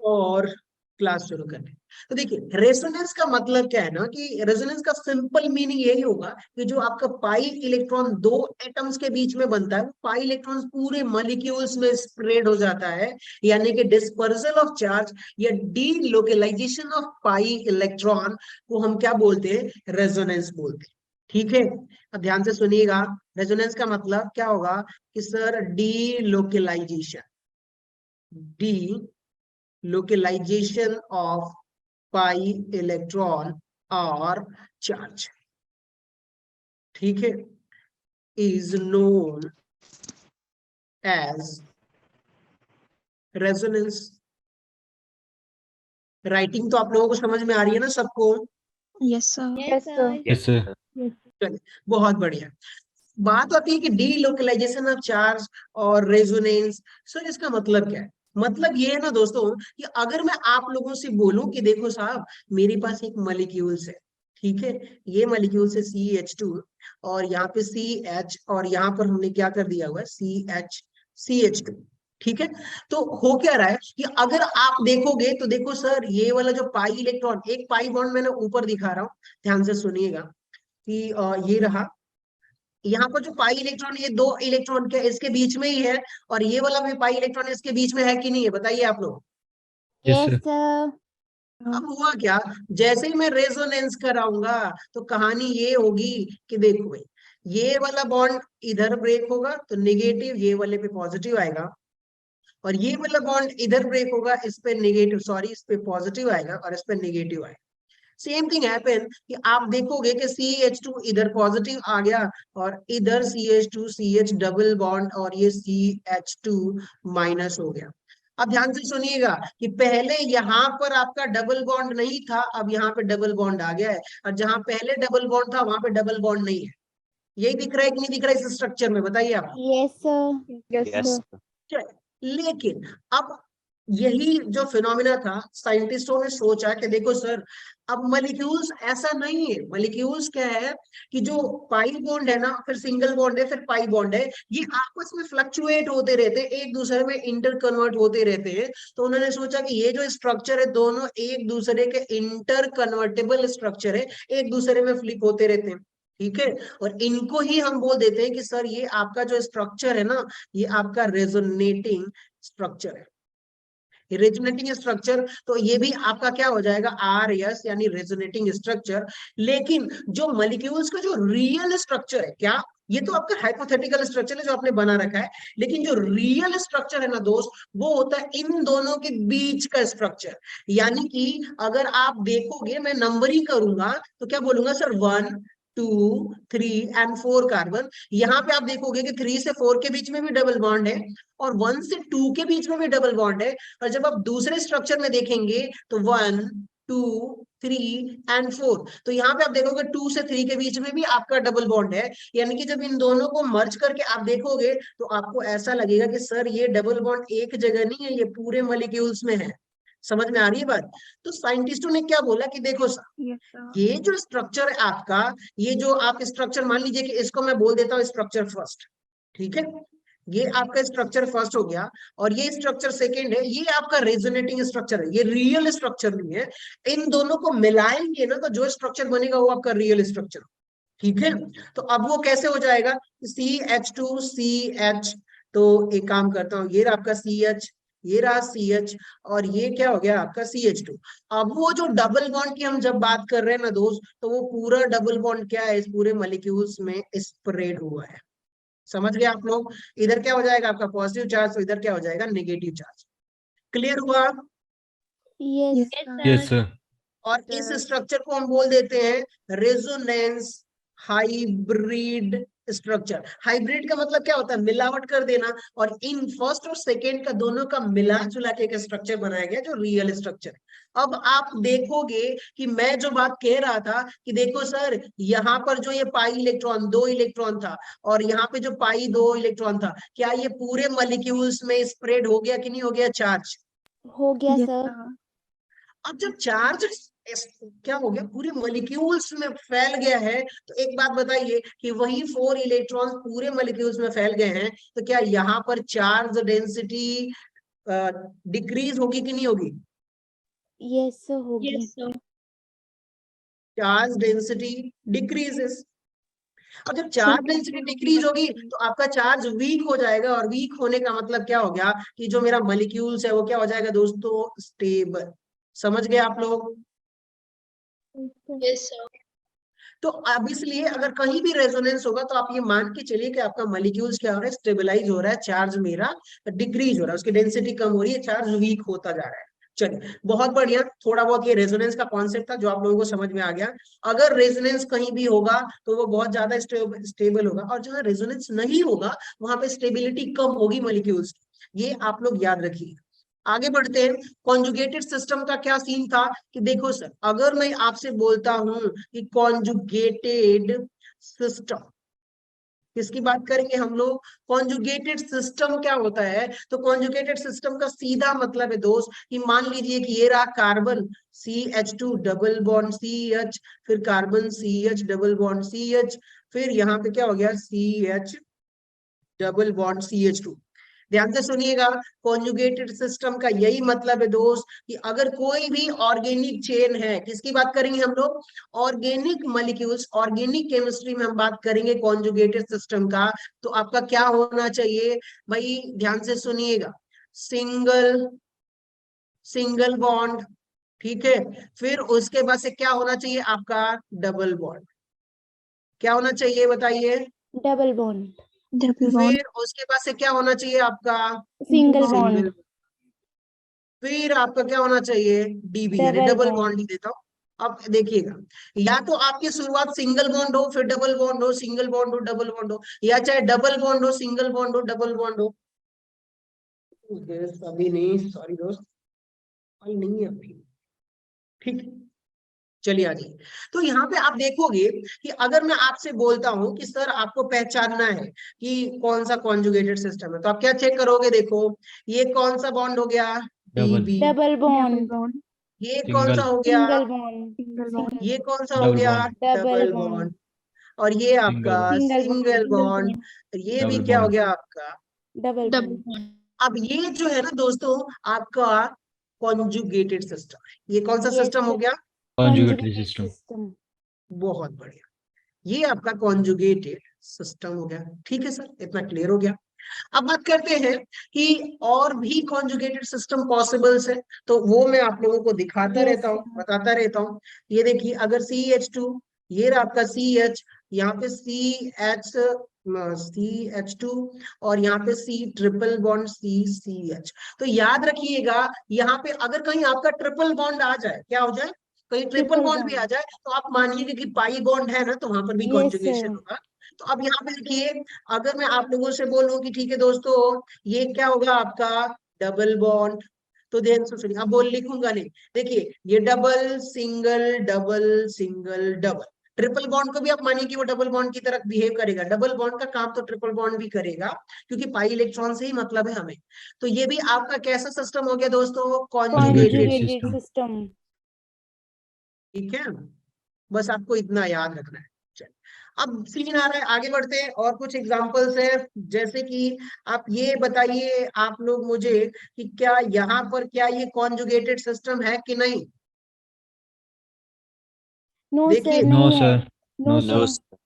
और क्लास शुरू करते हैं। तो देखिए रेजोनेंस का मतलब क्या है ना, कि रेजोनेंस का सिंपल मीनिंग यही होगा कि जो आपका पाई इलेक्ट्रॉन दो एटम्स के बीच में बनता है, पाई इलेक्ट्रॉन पूरे मॉलिक्यूल्स में स्प्रेड हो जाता है, यानी कि डिस्पर्सल ऑफ चार्ज या डीलोकलाइजेशन ऑफ पाई इलेक्ट्रॉन को हम क्या बोलते हैं, रेजोनेंस बोलते हैं। ठीक है, अब ध्यान से सुनिएगा, रेजोनेंस का मतलब क्या होगा कि sir delocalisation of pi electron और चार्ज, ठीक है, is known as resonance. Writing तो आप लोगों को समझ में आ रही है ना सबको? Yes sir. Yes sir. Yes sir. चलिए बहुत बढ़िया। बात आती है कि डीलोकलाइजेशन ऑफ चार्ज और रेजोनेंस। सर इसका मतलब क्या है? मतलब ये है ना दोस्तों, कि अगर मैं आप लोगों से बोलूं कि देखो साहब मेरे पास एक मॉलिक्यूल्स है, ठीक है, ये मॉलिक्यूल्स है CH2 और यहाँ पे CH और यहाँ पर हमने क्या कर दिया हुआ है CH2, ठीक है। तो हो क्या रहा है कि अगर आप देखोगे तो देखो सर ये वाला जो पाई इलेक्ट्रॉन, एक पाई बॉन्ड मैंने ऊपर दिखा रहा हूँ, ध्यान से सुनिएगा कि ये रहा, यहाँ पर जो पाई इलेक्ट्रॉन, ये दो इलेक्ट्रॉन के इसके बीच में ही है, और ये वाला भी पाई इलेक्ट्रॉन इसके बीच में है कि नहीं है, बताइए आप लोग। Yes yes sir. सर। अब हुआ क्या, जैसे ही मैं रेजोनेंस कराऊंगा तो कहानी ये होगी कि देखो भाई ये वाला बॉन्ड इधर ब्रेक होगा तो निगेटिव ये वाले पे पॉजिटिव आएगा, और ये वाला बॉन्ड इधर ब्रेक होगा इस पे निगेटिव, सॉरी इस पे पॉजिटिव आएगा और इस पे निगेटिव आएगा। सेम थिंग हैपन कि आप देखोगे कि CH2 इधर पॉजिटिव आ गया और इधर CH2 CH डबल बॉन्ड और ये CH2 माइनस हो गया। अब ध्यान से सुनिएगा कि पहले यहाँ पर आपका डबल बॉन्ड नहीं था, अब यहाँ पे डबल बॉन्ड आ गया है, और जहां पहले डबल बॉन्ड था वहां पे डबल बॉन्ड नहीं है। यही दिख रहा है कि नहीं दिख रहा है इस स्ट्रक्चर में, बताइए आप। Yes sir. Yes sir. लेकिन अब यही जो फिनोमिना था, साइंटिस्टों ने सोचा कि देखो सर अब मॉलिक्यूल्स ऐसा नहीं है, मॉलिक्यूल्स क्या है कि जो पाई बॉन्ड है ना, फिर सिंगल बॉन्ड है, फिर पाई बॉन्ड है, ये आपस में फ्लक्चुएट होते रहते हैं, एक दूसरे में इंटर कन्वर्ट होते रहते हैं। तो उन्होंने सोचा कि ये जो स्ट्रक्चर है दोनों एक दूसरे के इंटर कन्वर्टेबल स्ट्रक्चर है, एक दूसरे में फ्लिप होते रहते हैं, ठीक है, और इनको ही हम बोल देते हैं कि सर ये आपका जो स्ट्रक्चर है ना, ये आपका रेजोनेटिंग स्ट्रक्चर है। रेजोनेटिंग स्ट्रक्चर, तो ये भी आपका क्या हो जाएगा, RS यानी रेजोनेटिंग स्ट्रक्चर। लेकिन जो मॉलिक्यूल्स का जो रियल स्ट्रक्चर है, क्या ये तो आपका हाइपोथेटिकल स्ट्रक्चर है जो आपने बना रखा है, लेकिन जो रियल स्ट्रक्चर है ना दोस्त, वो होता है इन दोनों के बीच का स्ट्रक्चर। यानी कि अगर आप देखोगे मैं नंबरिंग करूंगा तो क्या बोलूंगा सर, 1 2 3 एंड 4 कार्बन। यहाँ पे आप देखोगे कि 3 से 4 के बीच में भी डबल बॉन्ड है, और 1 से 2 के बीच में भी डबल बॉन्ड है। और जब आप दूसरे स्ट्रक्चर में देखेंगे तो 1 2 3 एंड 4, तो यहाँ पे आप देखोगे 2 से 3 के बीच में भी आपका डबल बॉन्ड है। यानी कि जब इन दोनों को मर्ज करके आप देखोगे तो आपको ऐसा लगेगा कि सर ये डबल बॉन्ड एक जगह नहीं है, ये पूरे मॉलिक्यूल्स में है। समझ में आ रही है बात? तो साइंटिस्टों ने क्या बोला कि देखो सर, यस सर। ये जो स्ट्रक्चर है आपका, ये जो आप स्ट्रक्चर मान लीजिए कि इसको मैं बोल देता हूँ स्ट्रक्चर फर्स्ट, ठीक है, ये आपका स्ट्रक्चर फर्स्ट हो गया, और ये स्ट्रक्चर सेकंड है, ये आपका रेजोनेटिंग स्ट्रक्चर है, ये रियल स्ट्रक्चर नहीं है। इन दोनों को मिलाएंगे ना तो जो स्ट्रक्चर बनेगा वो आपका रियल स्ट्रक्चर, ठीक है। तो अब वो कैसे हो जाएगा, CH2CH, तो एक काम करता हूँ, ये रहा आपका CH, ये रहा CH, और ये क्या हो गया आपका CH2। अब वो जो डबल बॉन्ड की हम जब बात कर रहे हैं ना दोस्त, तो वो पूरा डबल बॉन्ड क्या है, इस पूरे मॉलिक्यूल्स में स्प्रेड हुआ है। समझ गए आप लोग? इधर क्या हो जाएगा आपका पॉजिटिव चार्ज, तो इधर क्या हो जाएगा नेगेटिव चार्ज। क्लियर हुआ? Yes yes yes sir. Sir. और इस स्ट्रक्चर को हम बोल देते हैं रेजोनेंस हाइब्रिड स्ट्रक्चर। हाइब्रिड का मतलब क्या होता है, मिलावट कर देना, और इन फर्स्ट और सेकेंड का दोनों का मिला जुला के एक स्ट्रक्चर बनाया गया जो रियल स्ट्रक्चर है। अब आप देखोगे कि मैं जो बात कह रहा था कि देखो सर यहाँ पर जो ये पाई इलेक्ट्रॉन 2 इलेक्ट्रॉन था, और यहाँ पे जो पाई 2 इलेक्ट्रॉन था, क्या ये पूरे मॉलिक्यूल्स में स्प्रेड हो गया कि नहीं हो गया चार्ज? हो गया यस सर। सर। अब जब चार्ज क्या हो गया, पूरे मॉलिक्यूल्स में फैल गया है, तो एक बात बताइए कि वही 4 इलेक्ट्रॉन्स पूरे मॉलिक्यूल्स में फैल गए हैं, तो क्या यहाँ पर चार्ज डेंसिटी डिक्रीज होगी कि नहीं होगी? यस सर होगी। Yes, sir. Charge density decreases. और जब चार्ज डेंसिटी डिक्रीज होगी तो आपका चार्ज वीक हो जाएगा, और वीक होने का मतलब क्या हो गया कि जो मेरा मॉलिक्यूल्स है वो क्या हो जाएगा दोस्तों, स्टेबल। समझ गए आप लोग? Yes, sir. तो अब इसलिए अगर कहीं भी रेजोनेंस होगा तो आप ये मान के चलिए कि आपका मॉलिक्यूल्स क्या हो रहा है, स्टेबलाइज हो रहा है, चार्ज मेरा डिक्रीज हो रहा है, उसकी डेंसिटी कम हो रही है, चार्ज वीक होता जा रहा है। चलिए बहुत बढ़िया, थोड़ा बहुत ये रेजोनेंस का कॉन्सेप्ट था जो आप लोगों को समझ में आ गया। अगर रेजोनेंस कहीं भी होगा तो वो बहुत ज्यादा स्टेबल होगा, और जहां रेजोनेंस नहीं होगा वहां पे स्टेबिलिटी कम होगी मॉलिक्यूल्स की। ये आप लोग याद रखिए। आगे बढ़ते हैं। कॉन्जुगेटेड सिस्टम का क्या सीन था कि देखो सर, अगर मैं आपसे बोलता हूं कि कॉन्जुगेटेड सिस्टम, किसकी बात करेंगे हम लोग, कॉन्जुगेटेड सिस्टम क्या होता है, तो कॉन्जुगेटेड सिस्टम का सीधा मतलब है दोस्त कि मान लीजिए कि ये रहा carbon CH2 double bond CH, फिर carbon CH double bond CH, फिर यहाँ पे क्या हो गया CH डबल बॉन्ड CH2। ध्यान से सुनिएगा, कॉन्जुगेटेड सिस्टम का यही मतलब है दोस्त कि अगर कोई भी ऑर्गेनिक चेन है, किसकी बात करेंगे हम लोग, ऑर्गेनिक मॉलिक्यूल्स, ऑर्गेनिक केमिस्ट्री में हम बात करेंगे कॉन्जुगेटेड सिस्टम का, तो आपका क्या होना चाहिए भाई, ध्यान से सुनिएगा, सिंगल सिंगल बॉन्ड, ठीक है, फिर उसके बाद से क्या होना चाहिए आपका, डबल बॉन्ड। क्या होना चाहिए बताइए, डबल बॉन्ड। Double bond. फिर उसके बाद से क्या होना चाहिए आपका, सिंगल सिंगल, बॉन्ड। फिर आपका क्या होना चाहिए, डीबी यानी डबल डबल बॉन्ड। बॉन्ड ही देता हूं। अब देखिएगा, या तो आपकी शुरुआत सिंगल बॉन्ड हो, फिर डबल बॉन्ड हो, सिंगल बॉन्ड हो डबल बॉन्ड हो, या चाहे डबल बॉन्ड हो सिंगल बॉन्ड हो डबल बॉन्ड हो। अभी नहीं, सॉरी दोस्त, अभी नहीं है अभी, ठीक है। चलिए आ जाइए। तो यहाँ पे आप देखोगे कि अगर मैं आपसे बोलता हूं कि सर आपको पहचानना है कि कौन सा कॉन्जुगेटेड सिस्टम है, तो आप क्या चेक करोगे, देखो ये कौन सा बॉन्ड हो गया, double, dB, double Double bond. bond. ये कौन सा सिंगल, हो गया, सिंगल बॉन्ड। Single bond. ये कौन सा हो डबल गया, bond, double double bond. Bond, और ये सिंगल आपका bond, single single bond. Bond, ये भी डबल क्या हो बॉन्ड, गया आपका। Double Double bond. bond. अब ये जो है ना दोस्तों आपका कॉन्जुगेटेड सिस्टम है, ये कौन सा यस सिस्टम हो सर। गया, कॉन्जुगेटरी कॉन्जुगेटेड सिस्टम, सिस्टम। बहुत बढ़िया, ये आपका कॉन्जुगेटेड सिस्टम हो गया। ठीक है सर, इतना क्लियर हो गया। अब बात करते हैं कि और भी कॉन्जुगेटेड सिस्टम पॉसिबल्स है, तो वो मैं आप लोगों को दिखाता यस रहता हूँ, सर। बताता रहता हूँ। ये देखिए, अगर CH2, ये रहा आपका CH, यहाँ पे CH2, और यहाँ पे C ट्रिपल बॉन्ड CH। तो याद रखिएगा, यहाँ पे अगर कहीं आपका ट्रिपल बॉन्ड आ जाए, क्या हो जाए, कहीं ट्रिपल ट्रिपल बॉन्ड भी आ बॉन्ड। जाए, तो आप मानिए कि पाई बॉन्ड है ना, तो वहां पर भी यस कॉन्जुगेशन सर। होगा। तो अब यहाँ पे देखिए, अगर मैं आप लोगों से बोलूं कि ठीक है दोस्तों, ये क्या होगा आपका, डबल बॉन्ड, तो ध्यान से सुनिए, अब बोल लिखूंगा नहीं, देखिए ये double single double, triple bond को भी आप मानिए कि वो डबल बॉन्ड की तरह बिहेव करेगा, डबल बॉन्ड का काम तो ट्रिपल बॉन्ड भी करेगा, क्योंकि पाई इलेक्ट्रॉन से ही मतलब है हमें। तो ये भी आपका कैसा सिस्टम हो गया दोस्तों, conjugated conjugated. Conjugated system, system. ठीक है, बस आपको इतना याद रखना है। चलिए, अब सीन आ रहा है, आगे बढ़ते हैं, और कुछ एग्जांपल्स है, जैसे कि आप ये बताइए आप लोग मुझे कि क्या यहाँ पर क्या ये कॉन्जुगेटेड सिस्टम है कि नहीं। नो देखिए, सर नो नहीं है। Sir, no no sir. Sir,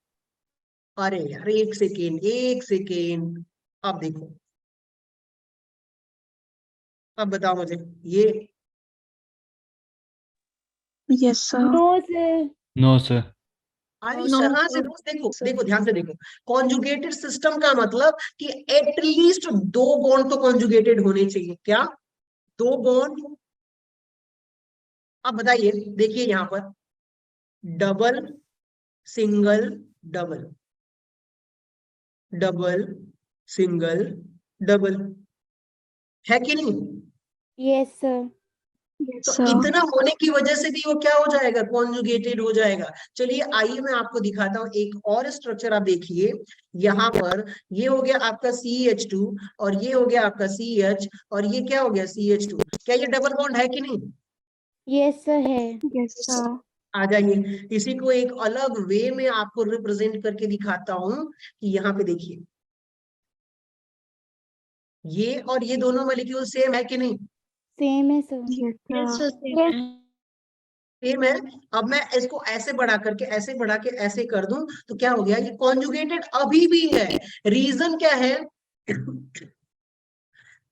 अरे यार एक सेकेंड एक सेकेंड, अब देखो, अब बताओ मुझे ये, Yes, sir. No sir. No sir, अरे No, कहाँ से sir. दोस्त, देखो Sir. देखो ध्यान से देखो, कॉन्जुगेटेड सिस्टम का मतलब कि एटलीस्ट दो बॉन्ड तो कॉन्जुगेटेड होने चाहिए, क्या, दो बॉन्ड। अब बताइए, देखिए यहाँ पर double single double, double single double, है कि नहीं। Yes sir. Yes, तो sir. इतना होने की वजह से भी वो क्या हो जाएगा, कॉन्जुगेटेड हो जाएगा। चलिए आइए मैं आपको दिखाता हूँ एक और स्ट्रक्चर, आप देखिए यहाँ पर, ये हो गया आपका CH2, और ये हो गया आपका CH, और ये क्या हो गया CH2, क्या ये डबल बॉन्ड है कि नहीं। यस सर है। Yes, sir. आ जाइए, इसी को एक अलग वे में आपको रिप्रेजेंट करके दिखाता हूं कि यहाँ पे देखिए, ये और ये दोनों मॉलिक्यूल सेम है कि नहीं, सेम है सर। Yes, sir. सेम है। अब मैं इसको ऐसे बढ़ा करके ऐसे बढ़ा के ऐसे कर दूं तो क्या हो गया, ये कॉन्जुगेटेड अभी भी है। रीजन क्या है,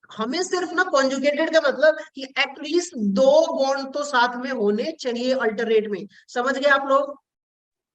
हमें सिर्फ ना कॉन्जुगेटेड का मतलब कि एटलीस्ट दो बॉन्ड तो साथ में होने चाहिए अल्टरनेट में। समझ गए आप लोग?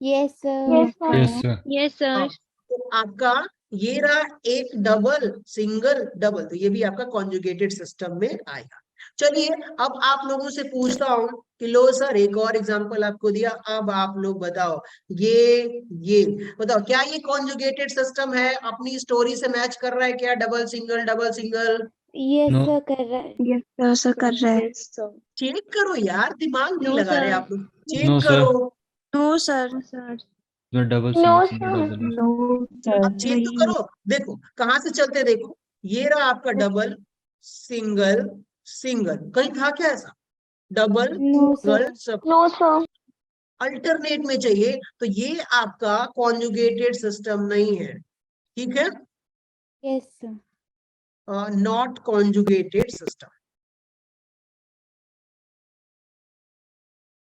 Yes sir. Yes, sir. Yes, sir. Yes, sir. हाँ, तो आपका ये रहा एक डबल सिंगल डबल, तो ये भी आपका कॉन्जुगेटेड सिस्टम में आएगा। चलिए अब आप लोगों से पूछता हूं कि लो सर एक और एग्जांपल आपको दिया, अब आप लोग बताओ ये बताओ क्या ये कॉन्जुगेटेड सिस्टम है, अपनी स्टोरी से मैच कर रहा है क्या? Double single yes No. Sir कर रहा है। Yes, sir. सर कर रहा है। चेक करो यार, दिमाग नहीं No, लगा रहे sir. आप लोग, चेक No, sir. करो। No, sir. Sir. The double No, single sir. double. No, अब चेक तो करो, देखो कहाँ से चलते, देखो ये रहा आपका डबल सिंगल सिंगल, कहीं था क्या ऐसा? Double no sir. सिंगल सब नो सर। अल्टरनेट में चाहिए, तो ये आपका कॉन्जुगेटेड सिस्टम नहीं है, ठीक है? Yes sir. Not conjugated system,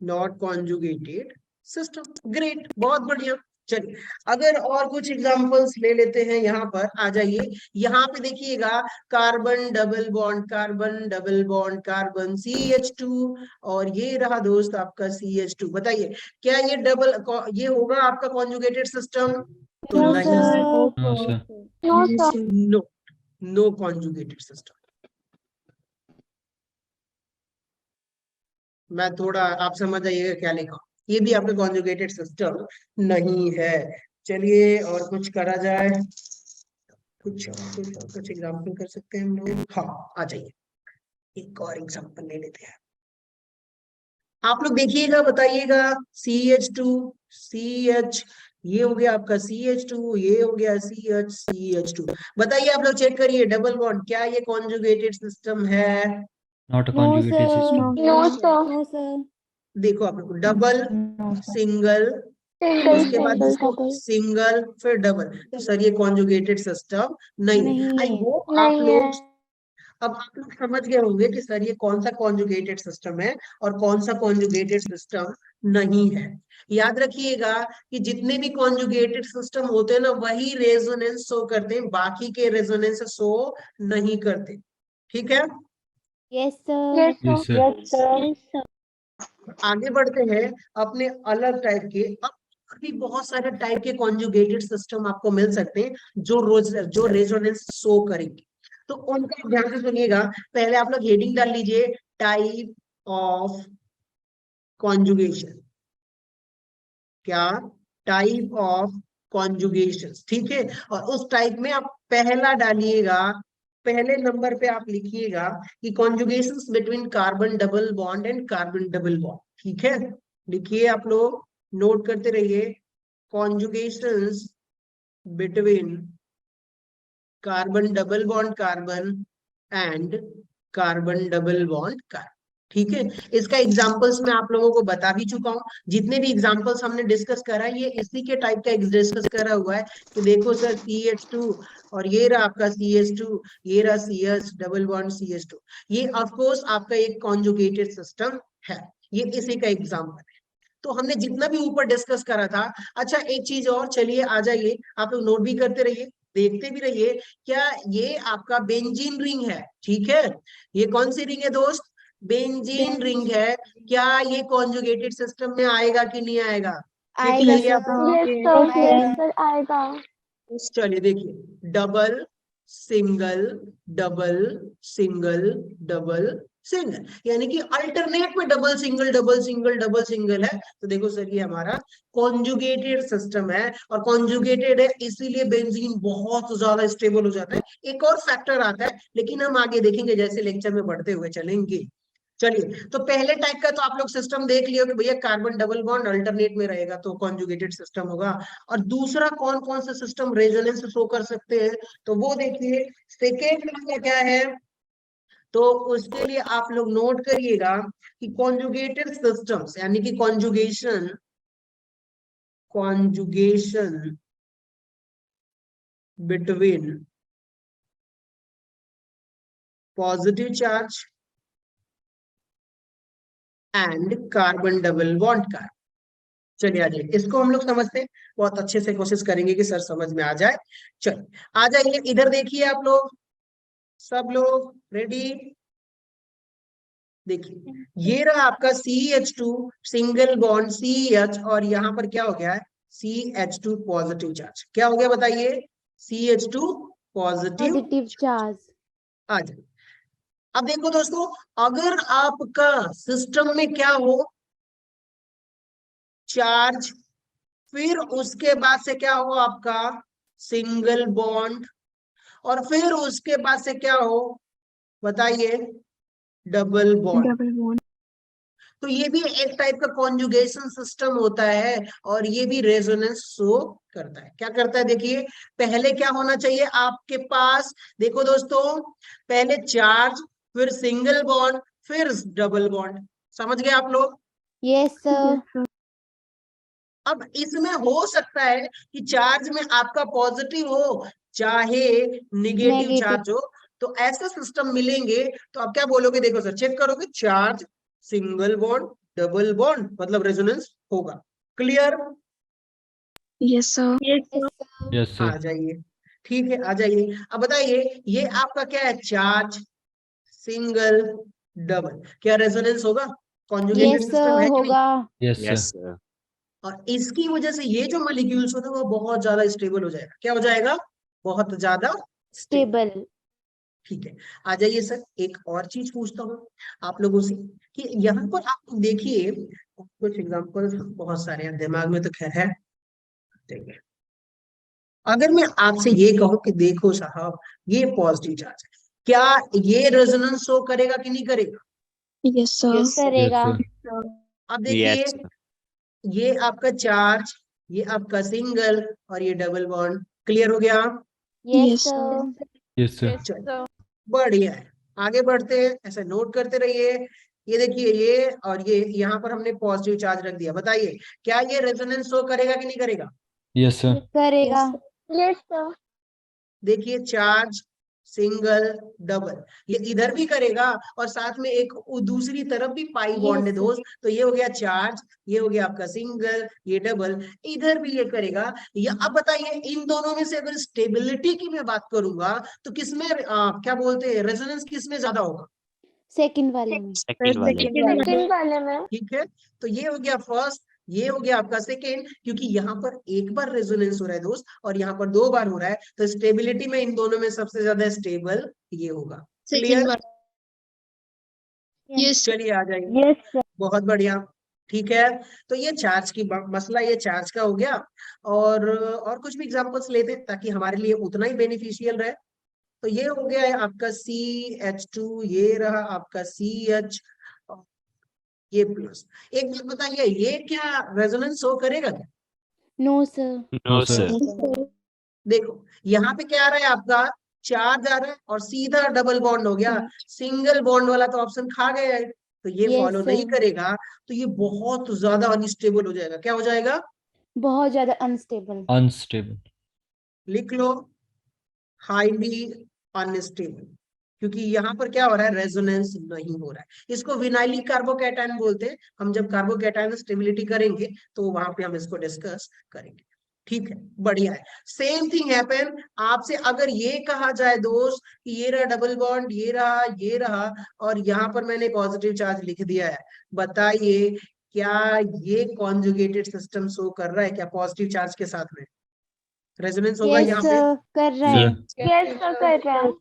not conjugated system. Great, बहुत बढ़िया। चलिए अगर और कुछ एग्जांपल्स ले लेते हैं, यहाँ पर आ जाइए। यहाँ पे देखिएगा carbon double bond carbon CH2, और ये रहा दोस्त आपका CH2। बताइए क्या ये ये होगा आपका कॉन्जुगेटेड सिस्टम? तो नो नहीं, sir. No, sir. No sir. No, no conjugated system. मैं थोड़ा आप समझ जाइएगा क्या लिखा, ये भी आपका कॉन्जुगेटेड सिस्टम नहीं है। चलिए और कुछ करा जाए, कुछ एग्जाम्पल कर सकते हैं हम लोग। हाँ आ जाइए, एक और एग्जाम्पल ले लेते हैं। आप लोग देखिएगा, बताइएगा CH2 CH, ये हो गया आपका CH2, ये हो गया CH2। बताइए आप लोग, चेक करिए डबल बॉन्ड, क्या ये कॉन्जुगेटेड सिस्टम है? Not a no conjugated sir. system. No sir. No sir. देखो आप लोग, डबल सिंगल, उसके बाद इसको सिंगल फिर डबल, तो सर ये कॉन्जुगेटेड सिस्टम नहीं है। आई नहीं होप आप लोग, अब आप लोग समझ गए होंगे कि सर ये कौन सा कॉन्जुगेटेड सिस्टम है और कौन सा कॉन्जुगेटेड सिस्टम नहीं है। याद रखिएगा कि जितने भी कॉन्जुगेटेड सिस्टम होते हैं ना, वही रेजोनेंस शो करते हैं, बाकी के रेजोनेंस शो नहीं करते, ठीक है? Yes sir. Yes, sir. Yes sir. आगे बढ़ते हैं अपने अलग टाइप के। अब भी बहुत सारे टाइप के कॉन्जुगेटेड सिस्टम आपको मिल सकते हैं जो रेजोनेंस शो करेंगे, तो उनका ध्यान से सुनिएगा। पहले आप लोग हेडिंग डाल लीजिए, टाइप ऑफ कॉन्जुगेशन। क्या? टाइप ऑफ कॉन्जुगेशन, ठीक है? और उस टाइप में आप पहला डालिएगा, पहले नंबर पे आप लिखिएगा कि conjugations between carbon double bond and carbon double bond, ठीक है? लिखिए आप लोग, नोट करते रहिए, conjugations between carbon double bond carbon and carbon double bond carbon, ठीक है? इसका एग्जांपल्स मैं आप लोगों को बता भी चुका हूं। जितने भी एग्जांपल्स हमने डिस्कस करा है, ये इसी के टाइप का डिस्कस करा हुआ है कि देखो सर CH2, और ये रहा आपका CH2, ये रहा CH डबल बॉन्ड CH2, ये ऑफ कोर्स आपका एक कॉन्जुगेटेड सिस्टम है, ये इसी का एग्जांपल है। तो हमने जितना भी ऊपर डिस्कस करा था। अच्छा एक चीज और, चलिए आ जाइए, आप लोग नोट भी करते रहिए, देखते भी रहिए। क्या ये आपका बेंजीन रिंग है, ठीक है? ये कौन सी रिंग है दोस्त? बेंजीन रिंग है। क्या ये कॉन्जुगेटेड सिस्टम में आएगा कि नहीं आएगा? चेक आएगा करिए आप लोग। सर। आएगा। चलिए देखिए, double single double single double single, यानी कि अल्टरनेट में डबल सिंगल है। तो देखो सर ये हमारा कॉन्जुगेटेड सिस्टम है, और कॉन्जुगेटेड है इसीलिए बेंजीन बहुत ज्यादा स्टेबल हो जाता है। एक और फैक्टर आता है, लेकिन हम आगे देखेंगे जैसे लेक्चर में बढ़ते हुए चलेंगे। चलिए, तो पहले टाइप का तो आप लोग सिस्टम देख लियो कि भैया कार्बन डबल बॉन्ड अल्टरनेट में रहेगा तो कॉन्जुगेटेड सिस्टम होगा। और दूसरा कौन कौन सा सिस्टम रेजोनेंस शो कर सकते हैं, तो वो देखिए सेकेंड नंबर क्या है। तो उसके लिए आप लोग नोट करिएगा कि कॉन्जुगेटेड सिस्टम्स, यानी कि conjugation between positive charge and carbon double bond carbon. चलिए आ जाइए, इसको हम लोग समझते हैं, बहुत अच्छे से कोशिश करेंगे कि सर समझ में आ जाए। चलिए आ जाइए, इधर देखिए आप लोग, सब लोग रेडी? देखिए ये रहा आपका CH2 सिंगल बॉन्ड CH, और यहाँ पर क्या हो गया है CH2 पॉजिटिव चार्ज। क्या हो गया बताइए? CH2 positive positive charge. आ जाए। अब देखो दोस्तों, अगर आपका सिस्टम में क्या हो, चार्ज, फिर उसके बाद से क्या हो आपका सिंगल बॉन्ड, और फिर उसके बाद से क्या हो बताइए? Double bond. Double bond. तो ये भी एक टाइप का कॉन्जुगेशन सिस्टम होता है, और ये भी रेजोनेंस शो करता है। क्या करता है देखिए, पहले क्या होना चाहिए आपके पास, देखो दोस्तों, पहले चार्ज, फिर सिंगल बॉन्ड, फिर डबल बॉन्ड। समझ गए आप लोग? Yes sir. अब इसमें हो सकता है कि चार्ज में आपका पॉजिटिव हो चाहे निगेटिव नेगेटिव। चार्ज हो, तो ऐसे सिस्टम मिलेंगे तो आप क्या बोलोगे? देखो सर, चेक करोगे, charge single bond double bond, मतलब रेजोनेंस होगा। क्लियर? Yes sir. यस आ सर। जाइए, ठीक है, आ जाइए। अब बताइए, ये आपका क्या है? चार्ज सिंगल डबल, क्या रेजोनेंस होगा? कॉन्जुगेटेड यस सिस्टम है कि नहीं? होगा। Yes yes sir. सर। और इसकी वजह से ये जो मॉलिक्यूल्स होते हैं वो बहुत ज्यादा स्टेबल हो जाएगा। क्या हो जाएगा? बहुत ज्यादा स्टेबल। स्टेबल। ठीक है, आ जाइए सर, एक और चीज पूछता हूँ आप लोगों से कि यहाँ पर आप देखिए, कुछ एग्जांपल्स बहुत सारे हैं दिमाग में, तो खैर है, देखिए अगर मैं आपसे ये कहूँ कि देखो साहब, ये पॉजिटिव चार्ज है, क्या ये रेजोनेंस शो करेगा कि नहीं करेगा? Yes sir. करेगा। अब यस देखिए, सर। ये आपका चार्ज, ये आपका सिंगल, और ये डबल बॉन्ड। क्लियर हो गया? Yes yes sir. Yes sir. चलो बढ़िया है, आगे बढ़ते हैं, ऐसे नोट करते रहिए। ये देखिए, ये और ये यहाँ पर हमने पॉजिटिव चार्ज रख दिया। बताइए क्या ये रेजोनेंस शो करेगा कि नहीं करेगा? Yes sir. करेगा। Yes sir. देखिए, चार्ज सिंगल डबल, ये इधर भी करेगा, और साथ में एक दूसरी तरफ भी पाई बॉन्ड है Yes. दोस्त। तो ये हो गया चार्ज, ये हो गया आपका सिंगल, ये डबल, इधर भी ये करेगा। ये अब बताइए, इन दोनों में से अगर स्टेबिलिटी की मैं बात करूंगा तो किसमें क्या बोलते हैं, रेजोनेंस किसमें ज्यादा होगा? सेकंड वाले में। सेकंड वाले। सेकंड वाले में। ठीक है, तो ये हो गया फर्स्ट, ये हो गया आपका सेकेंड, क्योंकि यहाँ पर एक बार रेजोनेंस हो रहा है दोस्त, और यहाँ पर 2 बार हो रहा है, तो स्टेबिलिटी में इन दोनों में सबसे ज्यादा स्टेबल ये होगा। क्लियर? यस। चलिए आ जाइए, यस। बहुत बढ़िया। ठीक है, तो ये चार्ज की मसला, ये चार्ज का हो गया। और कुछ भी एग्जांपल्स लेते हैं ताकि हमारे लिए उतना ही बेनिफिशियल रहे। तो ये हो गया है आपका CH2, ये रहा आपका CH, ये प्लस। एक बात बताइए, ये क्या रेजोनेंस शो करेगा क्या? No sir. No sir. देखो यहाँ पे क्या आ रहा है आपका, चार्ज आ रहा है और सीधा डबल बॉन्ड हो गया, सिंगल बॉन्ड वाला तो ऑप्शन खा गया है, तो ये Yes, फॉलो नहीं sir. करेगा, तो ये बहुत ज्यादा अनस्टेबल हो जाएगा। क्या हो जाएगा? बहुत ज्यादा अनस्टेबल। अनस्टेबल। लिख लो, हाईली अनस्टेबल, क्योंकि यहाँ पर क्या हो रहा है, रेजोनेंस नहीं हो रहा है। इसको विनाइलिक कार्बोकैटायन बोलते हैं। हम जब कार्बोकैटायन स्टेबिलिटी करेंगे तो वहां पे हम इसको डिस्कस करेंगे। ठीक है, बढ़िया है। सेम थिंग हैपन आपसे अगर ये कहा जाए दोस्त कि ये रहा डबल बॉन्ड, ये रहा, और यहाँ पर मैंने पॉजिटिव चार्ज लिख दिया है, बताइए क्या ये कॉन्जुगेटेड सिस्टम शो कर रहा है क्या पॉजिटिव चार्ज के साथ में? रेजोनेंस होगा यस यहाँ पे? सर, कर रहा है। यस सर, कर रहा है।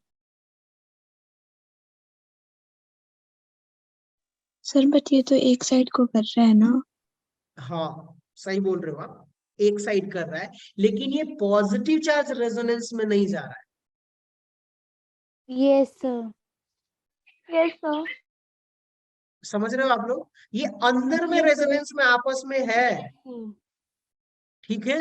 सर बट ये तो एक साइड को कर रहा है ना? हाँ सही बोल रहे हो आप, एक साइड कर रहा है, लेकिन ये पॉजिटिव चार्ज रेजोनेंस में नहीं जा रहा है। Yes sir. Yes sir. समझ रहे हो आप लोग? ये अंदर में रेजोनेंस में आपस में है, ठीक है,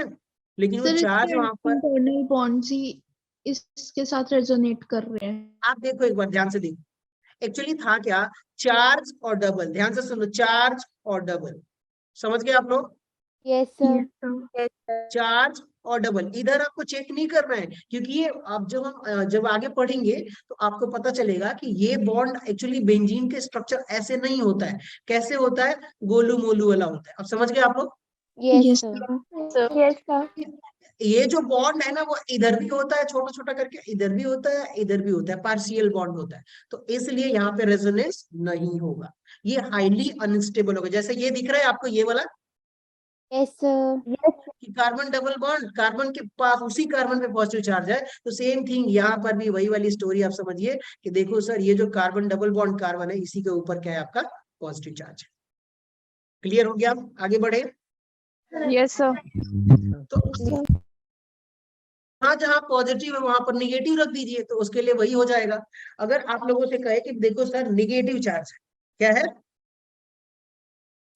लेकिन वो सर चार्ज इसके वहां पर। इंटरनल बॉन्ड्स ही इसके साथ रेजोनेट कर रहे हैं। आप देखो एक बार ध्यान से देखो, एक्चुअली था क्या, चार्ज और डबल, ध्यान से सुनो, चार्ज और डबल, समझ गए आप लोग? Yes sir. चार्ज और डबल, इधर आपको चेक नहीं करना है, क्योंकि ये आप जब आगे पढ़ेंगे तो आपको पता चलेगा कि ये बॉन्ड एक्चुअली बेंजीन के स्ट्रक्चर ऐसे नहीं होता है, कैसे होता है, गोलू मोलू वाला होता है। अब समझ गए आप लोग? Yes, Yes, sir. sir. Yes, sir. Yes, sir. ये जो बॉन्ड है ना वो इधर भी होता है छोटा छोटा करके, इधर भी होता है, इधर भी होता है, पार्शियल बॉन्ड होता है, तो इसलिए यहाँ पे रेजोनेंस नहीं होगा, ये हाईली अनस्टेबल होगा। जैसे ये दिख रहा है आपको ये वाला Yes, sir. कि कार्बन डबल बॉन्ड, कार्बन के पास उसी कार्बन पे पॉजिटिव चार्ज है, तो सेम थिंग यहाँ पर भी वही वाली स्टोरी आप समझिए कि देखो सर ये जो कार्बन डबल बॉन्ड कार्बन है इसी के ऊपर क्या है आपका पॉजिटिव चार्ज है। क्लियर हो गया? आप आगे बढ़े। Yes, sir. तो हाँ जहाँ पॉजिटिव है वहां पर निगेटिव रख दीजिए, तो उसके लिए वही हो जाएगा। अगर आप लोगों से कहे कि देखो सर निगेटिव चार्ज है, क्या है,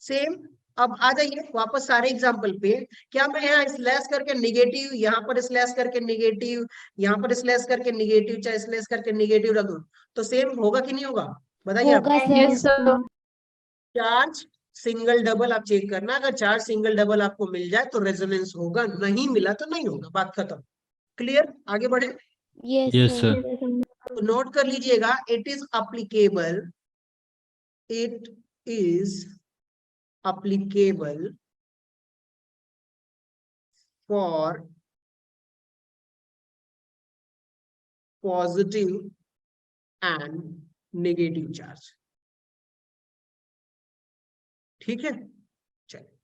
सेम। अब आ जाइए वापस सारे एग्जाम्पल पे, क्या मैं यहाँ स्लैश करके निगेटिव, यहाँ पर स्लैश करके निगेटिव, यहाँ पर स्लैश करके निगेटिव, चाहे स्लैश करके निगेटिव रख दूं तो सेम होगा कि नहीं होगा? बताइए आप। होगा Yes, sir. sir. Charge single double आप चेक करना, अगर चार्ज सिंगल डबल आपको मिल जाए तो रेजोनेंस होगा, नहीं मिला तो नहीं होगा, बात खत्म। क्लियर? आगे बढ़े। Yes, Yes, sir. sir. तो नोट कर लीजिएगा, it is applicable, it is applicable for positive and negative charge। ठीक है, चलिए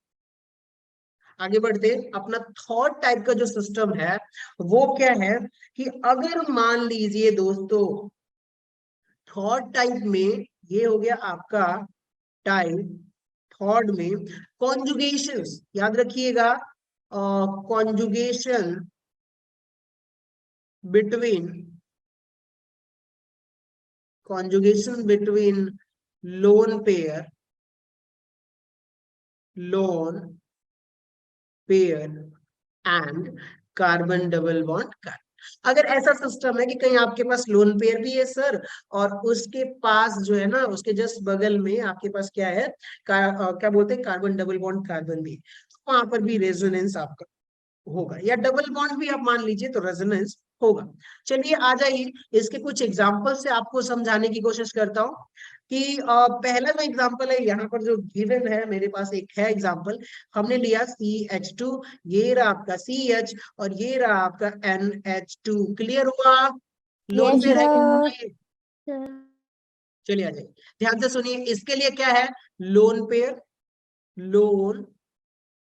आगे बढ़ते हैं। अपना थर्ड टाइप का जो सिस्टम है वो क्या है कि अगर मान लीजिए दोस्तों थर्ड टाइप में, ये हो गया आपका टाइप थर्ड में, कॉन्जुगेशन, याद रखिएगा, conjugation between lone pair and carbon double bond carbon. अगर ऐसा सिस्टम है कि कहीं आपके पास लोन पेयर भी है सर, और उसके पास जो है ना उसके जस्ट बगल में आपके पास क्या है, क्या बोलते हैं, कार्बन डबल बॉन्ड कार्बन भी, तो वहां पर भी रेजोनेंस आपका होगा, या डबल बॉन्ड भी आप मान लीजिए तो रेजोनेंस होगा। चलिए आ जाइए इसके कुछ एग्जांपल से आपको समझाने की कोशिश करता हूँ कि पहला जो एग्जांपल है यहाँ पर जो गिवन है, मेरे पास एक है एग्जांपल, हमने लिया CH2, ये रहा आपका CH और ये रहा आपका NH2। क्लियर हुआ? लोन Yes, पेयर है sir. कि नहीं? चलिए आ जाइए ध्यान से सुनिए, इसके लिए क्या है, लोन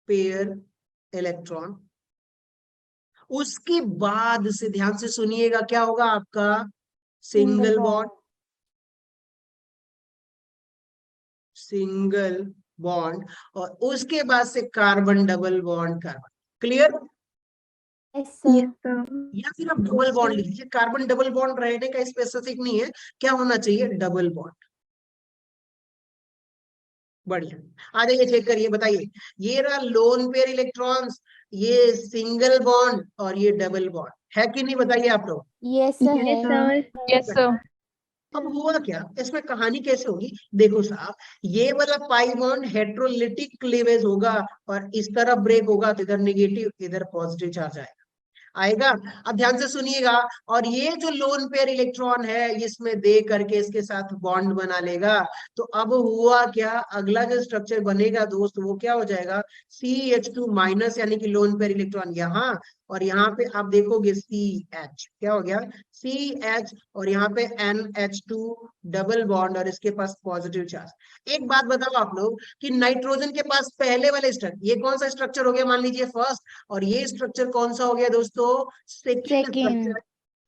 पेयर इलेक्ट्रॉन, उसके बाद से ध्यान से सुनिएगा क्या होगा आपका सिंगल बॉन्ड, और उसके बाद से carbon double bond carbon. Clear? Yes, sir. Yes, sir. या फिर आप डबल बॉन्ड लिख लीजिए, कार्बन डबल बॉन्ड रहने का स्पेसिफिक नहीं है, क्या होना चाहिए, डबल बॉन्ड। बढ़िया, आ जाइए चेक करिए, बताइए, ये रहा लोन पेयर इलेक्ट्रॉन्स, ये सिंगल बॉन्ड और ये डबल बॉन्ड है कि नहीं, बताइए आप लोग। Yes, sir. Yes, है. sir. Yes, sir. अब हुआ क्या, इसमें कहानी कैसे होगी, देखो साहब, ये वाला पाई बॉन्ड हेट्रोलिटिक क्लीवेज होगा और इस तरफ ब्रेक होगा तो इधर नेगेटिव इधर पॉजिटिव चार्ज आएगा। अब ध्यान से सुनिएगा, और ये जो लोन पेयर इलेक्ट्रॉन है इसमें दे करके इसके साथ बॉन्ड बना लेगा, तो अब हुआ क्या, अगला जो स्ट्रक्चर बनेगा दोस्त वो क्या हो जाएगा, CH2 माइनस, यानी कि लोन पेयर इलेक्ट्रॉन यहाँ, और यहाँ पे आप देखोगे CH, क्या हो गया CH, और यहाँ पे NH2 डबल बॉन्ड और इसके पास पॉजिटिव चार्ज। एक बात बताओ आप लोग कि नाइट्रोजन के पास पहले वाले स्ट्रक्चर, ये कौन सा स्ट्रक्चर हो गया, मान लीजिए फर्स्ट, और ये स्ट्रक्चर कौन सा हो गया दोस्तों, सेकेंड स्ट्रक्चर।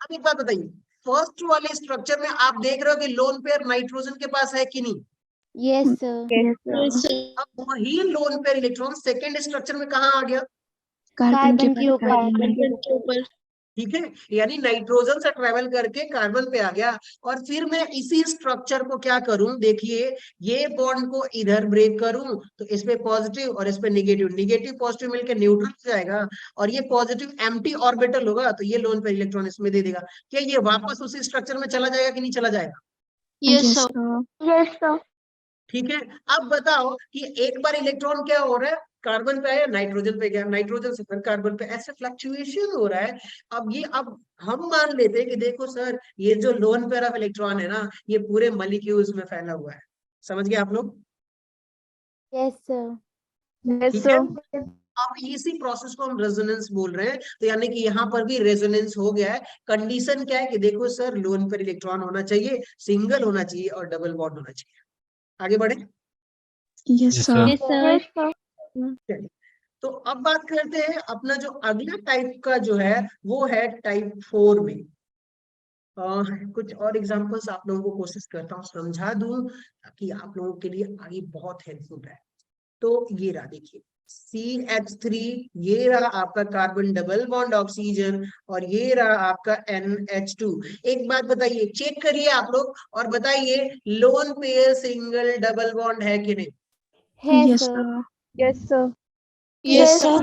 अब एक बात बताइए, फर्स्ट वाले स्ट्रक्चर में आप देख रहे हो कि लोन पेयर नाइट्रोजन के पास है कि नहीं, Yes, sir. Yes, sir. अब वही lone pair electron second structure में कहाँ आ गया, कार्बन के कार्बन के ऊपर। ऊपर. ठीक है, यानी नाइट्रोजन से ट्रेवल करके कार्बन पे आ गया, और फिर मैं इसी स्ट्रक्चर को क्या करूं, देखिए ये बॉन्ड को इधर ब्रेक करूं तो इस पे पॉजिटिव और इस पे निगेटिव पॉजिटिव मिलकर न्यूट्रल हो जाएगा, और ये पॉजिटिव एम्प्टी ऑर्बिटल होगा तो ये लोन पे इलेक्ट्रॉन इसमें दे देगा, क्या ये वापस उसी स्ट्रक्चर में चला जाएगा कि नहीं चला जाएगा? Yes, Yes, sir. sir. Yes, sir. ठीक है, अब बताओ कि एक बार इलेक्ट्रॉन क्या हो रहा है, कार्बन पे आया नाइट्रोजन पे गया, नाइट्रोजन से फिर कार्बन पे, ऐसे फ्लक्चुएशन हो रहा है। अब हम मान लेते हैं कि देखो सर ये जो लोन पेयर ऑफ इलेक्ट्रॉन है ना ये पूरे मॉलिक्यूल्स में फैला हुआ है। समझ गए आप लोग? Yes, sir. ठीक है, अब इसी प्रोसेस को हम रेजोनेंस बोल रहे हैं। तो यानी कि यहाँ पर भी रेजोनेंस हो गया है। कंडीशन क्या है कि देखो सर लोन पेयर इलेक्ट्रॉन होना चाहिए, सिंगल होना चाहिए और डबल बॉन्ड होना चाहिए। आगे बढ़े। Yes, Yes, sir. sir. चलिए, तो अब बात करते हैं अपना जो अगला टाइप का जो है वो है टाइप 4 में। कुछ और एग्जांपल्स आप लोगों को कोशिश करता हूँ समझा दूं ताकि आप लोगों के लिए आगे बहुत हेल्पफुल है। तो ये रहा देखिए CH3, ये रहा आपका कार्बन डबल बॉन्ड ऑक्सीजन, और ये रहा आपका NH2। एक बात बताइए, चेक करिए आप लोग और बताइए loan pair single double bond है कि नहीं? Yes, Yes, sir. sir. Yes, sir. Yes, sir.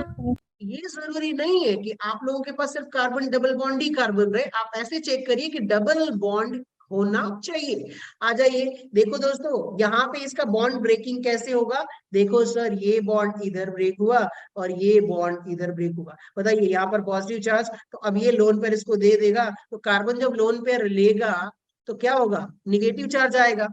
ये जरूरी नहीं है कि आप लोगों के पास सिर्फ कार्बन डबल बॉन्ड ही कार्बन रहे। आप ऐसे चेक करिए कि डबल बॉन्ड होना चाहिए। आ जाइए, देखो दोस्तों यहाँ पे इसका बॉन्ड ब्रेकिंग कैसे होगा। देखो सर ये बॉन्ड इधर ब्रेक हुआ और ये बॉन्ड इधर ब्रेक हुआ। बताइए यहाँ पर पॉजिटिव चार्ज, तो अब ये लोन पेयर इसको दे देगा, तो कार्बन जब लोन पेयर लेगा तो क्या होगा, निगेटिव चार्ज आएगा।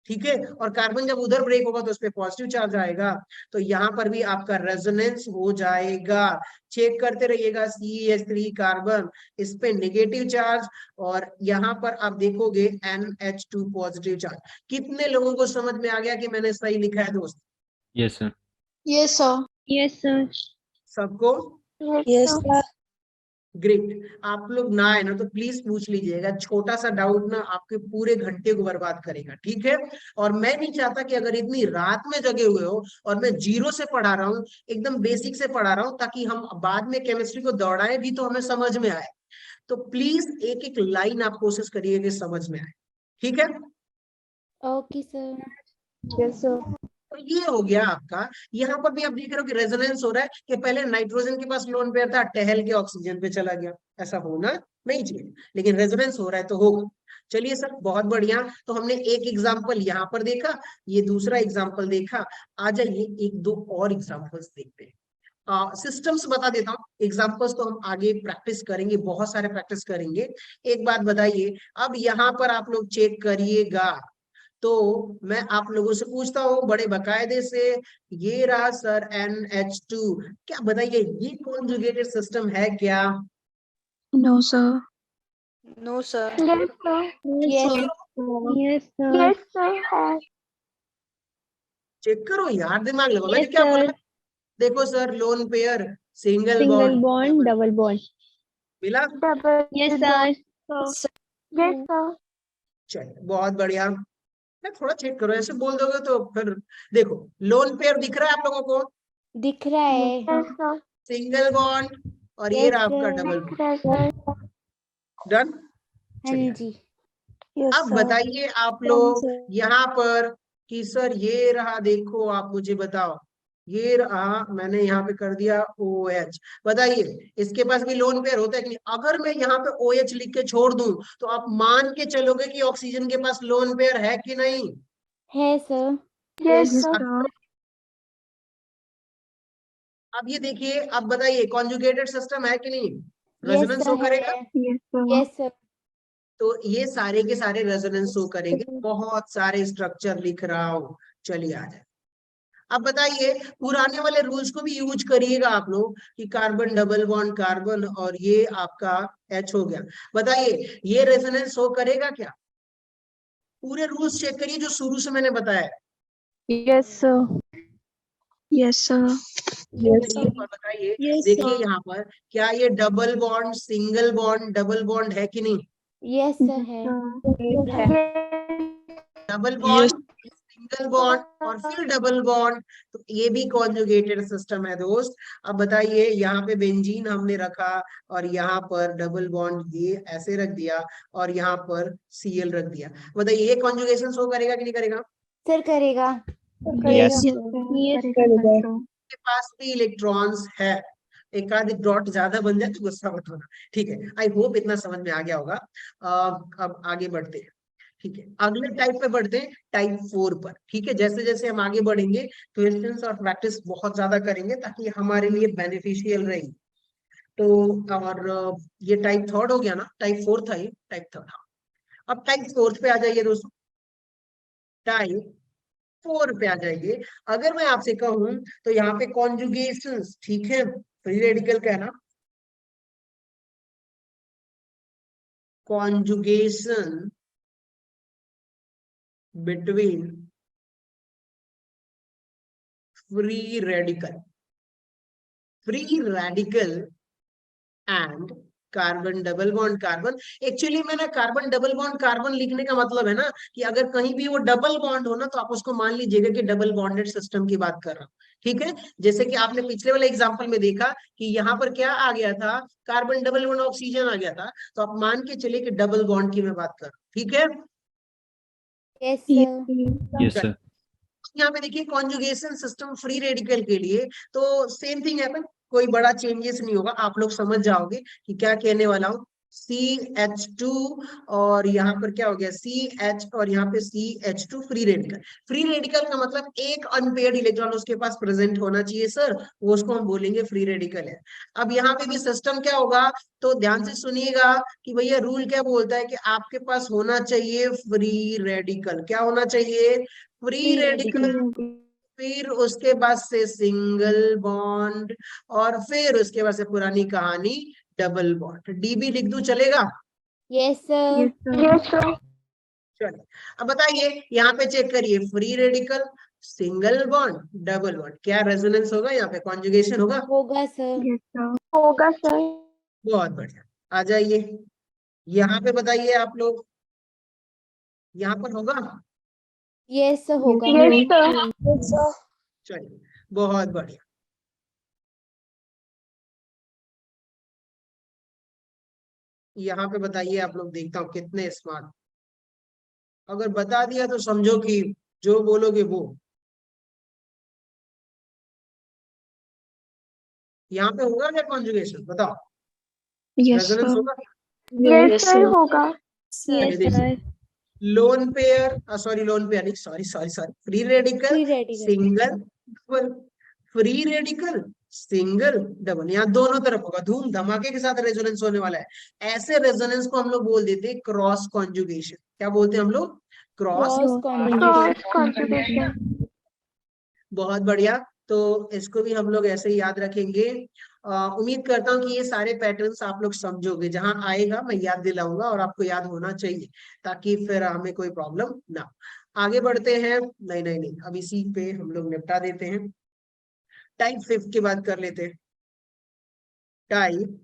ठीक है, और कार्बन जब उधर ब्रेक होगा तो उस पर पॉजिटिव चार्ज आएगा। तो यहाँ पर भी आपका रेजोनेंस हो जाएगा। चेक करते रहिएगा, CH3 कार्बन, इस पे नेगेटिव चार्ज, और यहाँ पर आप देखोगे NH2 पॉजिटिव चार्ज। कितने लोगों को समझ में आ गया कि मैंने सही लिखा है दोस्त? Yes, sir. Yes, sir. Yes, sir. सबको Yes, sir. ग्रेट। आप लोग ना आए ना तो प्लीज पूछ लीजिएगा, छोटा सा डाउट ना आपके पूरे घंटे को बर्बाद करेगा। ठीक है, और मैं नहीं चाहता कि अगर इतनी रात में जगे हुए हो और मैं जीरो से पढ़ा रहा हूँ, एकदम बेसिक से पढ़ा रहा हूँ, ताकि हम बाद में केमिस्ट्री को दौड़ाएं भी तो हमें समझ में आए। तो प्लीज एक एक लाइन आप कोशिश करिए कि समझ में आए। ठीक है, Okay, sir. Yes, sir. तो ये हो गया आपका। यहाँ पर भी आप देख रहे हो कि रेजोनेंस हो रहा है कि पहले नाइट्रोजन के पास लोन पेयर था, टहल के ऑक्सीजन पे चला गया। ऐसा होना नहीं चाहिए, लेकिन रेजोनेंस हो रहा है तो होगा। चलिए सर बहुत बढ़िया। तो हमने एक एग्जाम्पल यहाँ पर देखा, ये दूसरा एग्जाम्पल देखा। आ जाइए एक दो और एग्जाम्पल्स देखते हैं। सिस्टम्स बता देता हूँ, एग्जाम्पल्स तो हम आगे प्रैक्टिस करेंगे, बहुत सारे प्रैक्टिस करेंगे। एक बात बताइए, अब यहाँ पर आप लोग चेक करिएगा, तो मैं आप लोगों से पूछता हूँ बड़े बकायदे से, ये रहा सर NH2, क्या बताइए ये कॉन्जुगेटेड सिस्टम है क्या? No, sir. No, sir. Yes, sir. Yes, Yes, sir. yes, sir. Check करो यार, दिमाग लगाओ। मैंने Yes, क्या बोला? sir. देखो sir lone pair single Single bond bond, double bond. मिला। Double. Yes, sir. Yes, sir. चलिए बहुत बढ़िया। मैं थोड़ा चेक करो, ऐसे बोल दोगे तो फिर। देखो लोन पेयर दिख रहा है आप लोगों को, दिख रहा है। Yes, sir. सिंगल बॉन्ड, और ये Yes, रहा आपका sir. Double bond. डन। हाँ चलिए जी। अब बताइए आप लोग यहाँ पर कि सर ये रहा, देखो आप मुझे बताओ, ये रहा, मैंने यहाँ पे कर दिया OH। बताइए इसके पास भी लोन पेयर होता है कि नहीं? अगर मैं यहाँ पे OH लिख के छोड़ दूं तो आप मान के चलोगे कि ऑक्सीजन के पास लोन पेयर है कि नहीं? है सर। Yes, Yes, sir. अब ये देखिए, अब बताइए कॉन्जुगेटेड सिस्टम है कि नहीं? Yes, रेजोनेंस sir, शो करेगा। है। Yes, sir. Yes, sir. तो ये सारे के सारे रेजोनेंस शो करेंगे। बहुत सारे स्ट्रक्चर लिख रहा हूं, चलिए आ जाए। अब बताइए पुराने वाले रूल्स को भी यूज करिएगा आप लोग, कि कार्बन डबल बॉन्ड कार्बन, और ये आपका H हो गया। बताइए ये रेजोनेंस शो करेगा क्या? पूरे रूल्स चेक करिए जो शुरू से मैंने बताया। Yes, sir. Yes, sir. और बताइए, Yes, देखिए sir. यहाँ पर क्या ये double bond single bond double bond है कि नहीं? Yes, sir, है। डबल बॉन्ड, सिंगल बॉन्ड और फिर डबल बॉन्ड, तो ये भी कॉन्जुगेटेड सिस्टम है दोस्त। अब बताइए यहाँ पे बेंजीन हमने रखा, और यहाँ पर डबल बॉन्ड ये ऐसे रख दिया, और यहाँ पर Cl रख दिया। बताइए ये कॉन्जुगेशन शो करेगा कि नहीं करेगा? सर करेगा। Yes, Yes, के पास भी इलेक्ट्रॉन्स है। एक आध डॉट ज्यादा बन जाए तो गुस्सा मत होना, ठीक है। आई होप इतना समझ में आ गया होगा। अब आगे बढ़ते हैं। ठीक है, अगले टाइप पे बढ़ते हैं, टाइप 4 पर। ठीक है, जैसे जैसे हम आगे बढ़ेंगे क्वेश्चंस और प्रैक्टिस बहुत ज्यादा करेंगे ताकि हमारे लिए बेनिफिशियल रहेगी। तो और ये टाइप 3 हो गया ना, टाइप 4 था ये, टाइप 3। अब टाइप 4 पे आ जाइए दोस्तों, टाइप 4 पे आ जाइए। अगर मैं आपसे कहूं तो यहाँ पे कॉन्जुगेशंस, ठीक है, फ्री रेडिकल का है ना, conjugation between free radical and carbon double bond carbon. Actually मैंने कार्बन डबल बॉन्ड कार्बन लिखने का मतलब है ना कि अगर कहीं भी वो डबल बॉन्ड हो ना तो आप उसको मान लीजिएगा कि डबल बॉन्डेड सिस्टम की बात कर रहा हूँ। ठीक है, जैसे कि आपने पिछले वाले एग्जांपल में देखा कि यहाँ पर क्या आ गया था, कार्बन डबल बॉन्ड ऑक्सीजन आ गया था, तो आप मान के चलिए कि डबल बॉन्ड की मैं बात कर रहा हूँ। ठीक है, Yes, sir. Yes, sir. यहाँ पे देखिए कॉन्जुगेशन सिस्टम फ्री रेडिकल के लिए तो सेम थिंग है, कोई बड़ा चेंजेस नहीं होगा, आप लोग समझ जाओगे कि क्या कहने वाला हूँ। CH2 और यहाँ पर क्या हो गया CH और यहाँ पे CH2 free radical. Free radical का मतलब एक अनपेयर्ड इलेक्ट्रॉन उसके पास प्रेजेंट होना चाहिए सर, वो उसको हम बोलेंगे फ्री रेडिकल है। अब यहाँ पे भी सिस्टम क्या होगा, तो ध्यान से सुनिएगा कि भैया रूल क्या बोलता है कि आपके पास होना चाहिए फ्री रेडिकल। क्या होना चाहिए, फ्री रेडिकल, फिर उसके बाद से सिंगल बॉन्ड, और फिर उसके बाद से पुरानी कहानी डबल बॉन्ड। डीबी लिख दूं चलेगा? Yes, sir. चलिए अब बताइए, यहाँ पे चेक करिए, free radical, single bond, double bond, क्या रेजोनेंस होगा यहाँ पे, कॉन्जुगेशन होगा? होगा sir. होगा सर। बहुत बढ़िया, आ जाइए यहाँ पे बताइए आप लोग, यहाँ पर होगा? Yes, sir. होगा. Yes sir. चलिए बहुत बढ़िया। यहाँ पे बताइए आप लोग, देखता हूँ कितने स्मार्ट, अगर बता दिया तो समझो कि जो बोलोगे वो। यहाँ पे होगा क्या कॉन्जुगेशन, बताओ, यस रेजोनेंस सर। होगा? यस सर होगा। Yes, sir. Lone pair, sorry lone pair नहीं, sorry sorry sorry, free radical, Free radical. Single double, free radical single double, यहाँ दोनों तरफ होगा, धूम धमाके के साथ रेजोनेंस होने वाला है। ऐसे रेजोनेंस को हम लोग बोल देते हैं क्रॉस कॉन्जुगेशन। क्या बोलते हैं हम लोग, क्रॉस Cross conjugation. कॉन्जुगेशन। बहुत बढ़िया, तो इसको भी हम लोग ऐसे ही याद रखेंगे। उम्मीद करता हूँ कि ये सारे पैटर्न्स आप लोग समझोगे, जहां आएगा मैं याद दिलाऊंगा और आपको याद होना चाहिए ताकि फिर हमें कोई प्रॉब्लम ना हो। आगे बढ़ते हैं, नहीं नहीं नहीं, अब इसी पे हम लोग निपटा देते हैं, टाइप 5 की बात कर लेते हैं। टाइप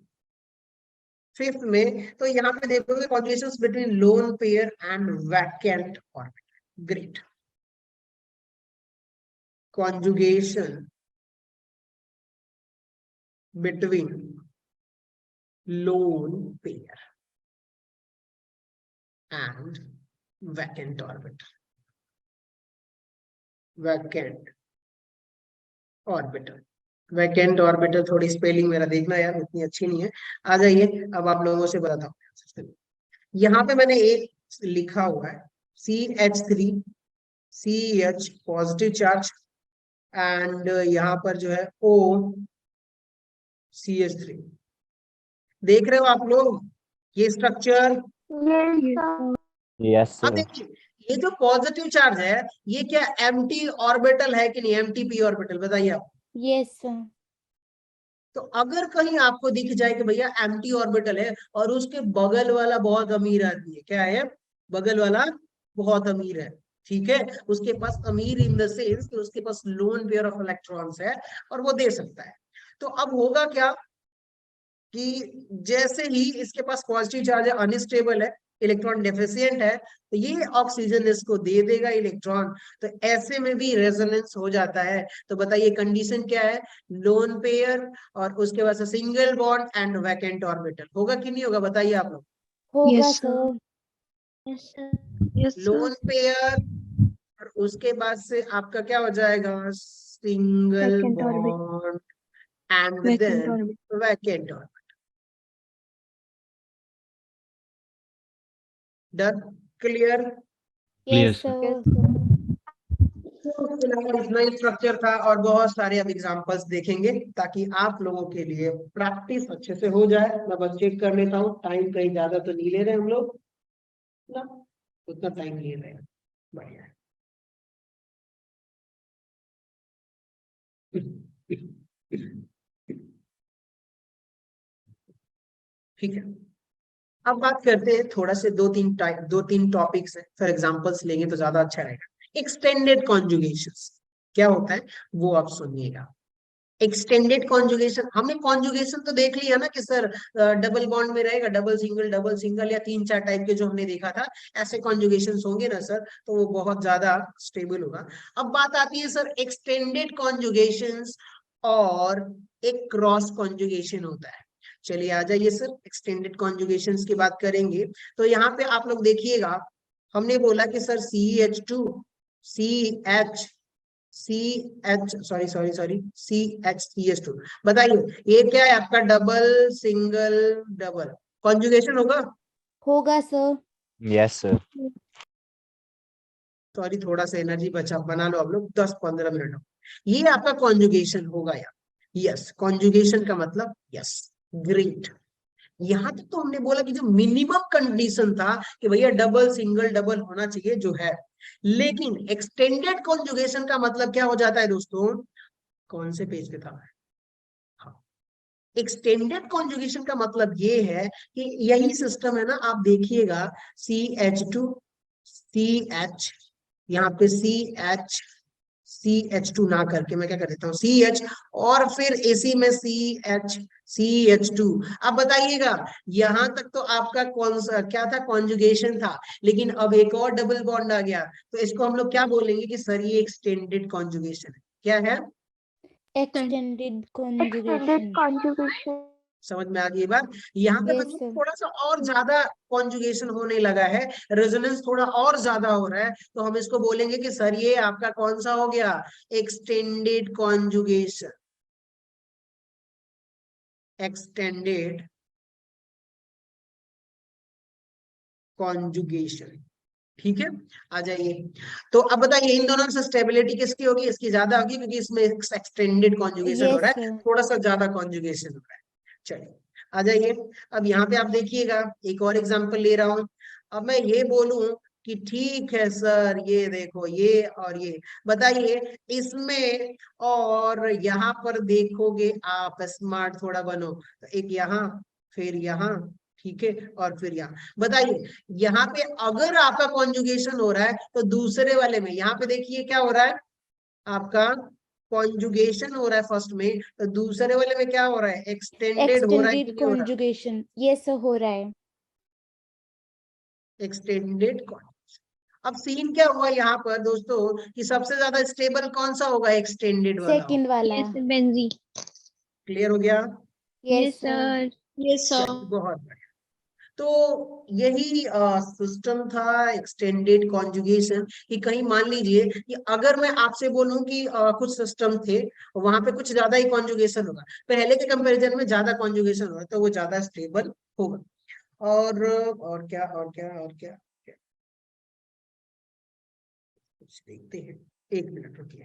5 में तो यहाँ पे देखोगे conjugations between lone pair and vacant orbital. Great, conjugation between lone pair and vacant orbital. Vacant orbital, vacant orbital, थोड़ी स्पेलिंग मेरा देखना यार, उतनी अच्छी नहीं है। आ जाइए, अब आप लोगों से बताता हूँ। यहाँ पे मैंने एक लिखा हुआ है CH3 CH positive charge, and यहाँ पर जो है O CH3, देख रहे हो आप लोग ये स्ट्रक्चर? Yes, अब sir. देखिए, ये जो पॉजिटिव चार्ज है ये क्या एम्प्टी ऑर्बिटल है कि नहीं, एम्प्टी पी ऑर्बिटल, बताइए आप। Yes, sir. तो अगर कहीं आपको दिख जाए कि भैया एम्प्टी ऑर्बिटल है और उसके बगल वाला बहुत अमीर आदमी है, क्या है, बगल वाला बहुत अमीर है, ठीक है, उसके पास अमीर इन द सेंस कि उसके पास लोन पेयर ऑफ इलेक्ट्रॉन्स है और वो दे सकता है, तो अब होगा क्या कि जैसे ही इसके पास पॉजिटिव चार्ज है, अनस्टेबल है, इलेक्ट्रॉन डेफिशिएंट है, तो ये ऑक्सीजन इसको दे देगा इलेक्ट्रॉन, तो ऐसे में भी रेजोनेंस हो जाता है। तो बताइए कंडीशन क्या है, लोन पेयर और उसके बाद से single bond and vacant orbital, होगा कि नहीं होगा, बताइए आप लोग। होगा Yes, sir. sir. Yes, sir. Yes lone pair और उसके बाद से आपका क्या हो जाएगा, single Vacant orbit. Bond and Vacant then orbit. Vacant orbital. Done, clear? Clear, Yes, sir. sir. तो फिलहाल इतना ही स्ट्रक्चर था और बहुत सारे अब एग्जांपल्स देखेंगे ताकि आप लोगों के लिए प्रैक्टिस अच्छे से हो जाए। मैं बस चेक कर लेता हूँ, टाइम कहीं ज्यादा तो नहीं ले रहे हम लोग ना, उतना टाइम ले रहे हैं, बढ़िया है। ठीक है, अब बात करते हैं थोड़ा से दो तीन टॉपिक्स है, फॉर एग्जांपल्स लेंगे तो ज्यादा अच्छा रहेगा। एक्सटेंडेड कॉन्जुगेशंस क्या होता है वो आप सुनिएगा। एक्सटेंडेड कॉन्जुगेशन, हमने कॉन्जुगेशन तो देख लिया ना कि सर डबल बॉन्ड में रहेगा, डबल सिंगल या 3-4 टाइप के जो हमने देखा था, ऐसे कॉन्जुगेशन होंगे ना सर, तो वो बहुत ज्यादा स्टेबल होगा। अब बात आती है सर एक्सटेंडेड कॉन्जुगेशंस और एक क्रॉस कॉन्जुगेशन होता है। चलिए आ जाइए सर, एक्सटेंडेड कॉन्जुगेशंस की बात करेंगे तो यहाँ पे आप लोग देखिएगा, हमने बोला कि सर CH2 CH CH2 बताइए ये क्या है आपका, डबल सिंगल डबल कॉन्जुगेशन होगा? होगा सर। Yes, sir. सॉरी थोड़ा सा एनर्जी बचा, बना लो आप लोग 10-15 मिनट, ये आपका कॉन्जुगेशन होगा यार। यस, कॉन्जुगेशन का मतलब यस, ग्रेट। यहाँ तक तो हमने बोला कि जो मिनिमम कंडीशन था कि भैया डबल सिंगल डबल होना चाहिए जो है, लेकिन एक्सटेंडेड कॉन्जुगेशन का मतलब क्या हो जाता है दोस्तों, कौन से पेज पे था? हाँ, एक्सटेंडेड कॉन्जुगेशन का मतलब ये है कि यही सिस्टम है ना, आप देखिएगा CH2 CH, यहाँ पे CH2 ना करके मैं क्या कर देता हूँ CH, और फिर इसी में CH2। अब बताइएगा यहां तक तो आपका कौन सा क्या था, कॉन्जुगेशन था, लेकिन अब एक और डबल बॉन्ड आ गया, तो इसको हम लोग क्या बोलेंगे कि सर ये एक्सटेंडेड कॉन्जुगेशन है। क्या है? Extended Extended conjugation. conjugation. समझ में आ गई बात? यहाँ पे Yes, मतलब sir. थोड़ा सा और ज्यादा कॉन्जुगेशन होने लगा है, रेजोनेंस थोड़ा और ज्यादा हो रहा है, तो हम इसको बोलेंगे कि सर ये आपका कौन सा हो गया, एक्सटेंडेड कॉन्जुगेशन। एक्सटेंडेड कॉन्जुगेशन, ठीक है, आ जाइए। तो अब बताइए इन दोनों से स्टेबिलिटी किसकी होगी, इसकी ज्यादा होगी क्योंकि इसमें एक्सटेंडेड कॉन्जुगेशन हो Yes, रहा है, sir. थोड़ा सा ज्यादा कॉन्जुगेशन हो रहा है। चलिए आ जाइए, अब यहाँ पे आप देखिएगा एक और एग्जांपल ले रहा हूं। अब मैं ये बोलूं कि ठीक है सर ये देखो ये और ये, बताइए इसमें और यहाँ पर देखोगे आप, स्मार्ट थोड़ा बनो, तो एक यहाँ फिर यहाँ, ठीक है, और फिर यहाँ, बताइए यहाँ पे अगर आपका कॉन्जुगेशन हो रहा है तो दूसरे वाले में यहाँ पे देखिए क्या हो रहा है, आपका कॉन्जुगेशन हो रहा है फर्स्ट में, तो दूसरे वाले में क्या हो रहा है, एक्सटेंडेड हो रहा है कि Extended नहीं हो रहा? conjugation. Yes, sir. हो रहा है. एक्सटेंडेड। अब सीन क्या हुआ यहाँ पर दोस्तों कि सबसे ज्यादा स्टेबल कौन सा होगा, एक्सटेंडेड वाला होगा। Second वाला. Yes, benzene. क्लियर हो गया? Yes, Yes, sir. sir. Yes, sir. चलिए, बहुत बढ़िया। तो यही सिस्टम था एक्सटेंडेड कॉन्जुगेशन, कि कहीं मान लीजिए कि अगर मैं आपसे बोलूं कि कुछ सिस्टम थे वहां पे कुछ ज्यादा ही कॉन्जुगेशन होगा, पहले के कंपैरिजन में ज्यादा कॉन्जुगेशन होगा, तो वो ज्यादा स्टेबल होगा। और क्या और क्या और क्या, क्या? कुछ देखते हैं, एक मिनट रुकिए।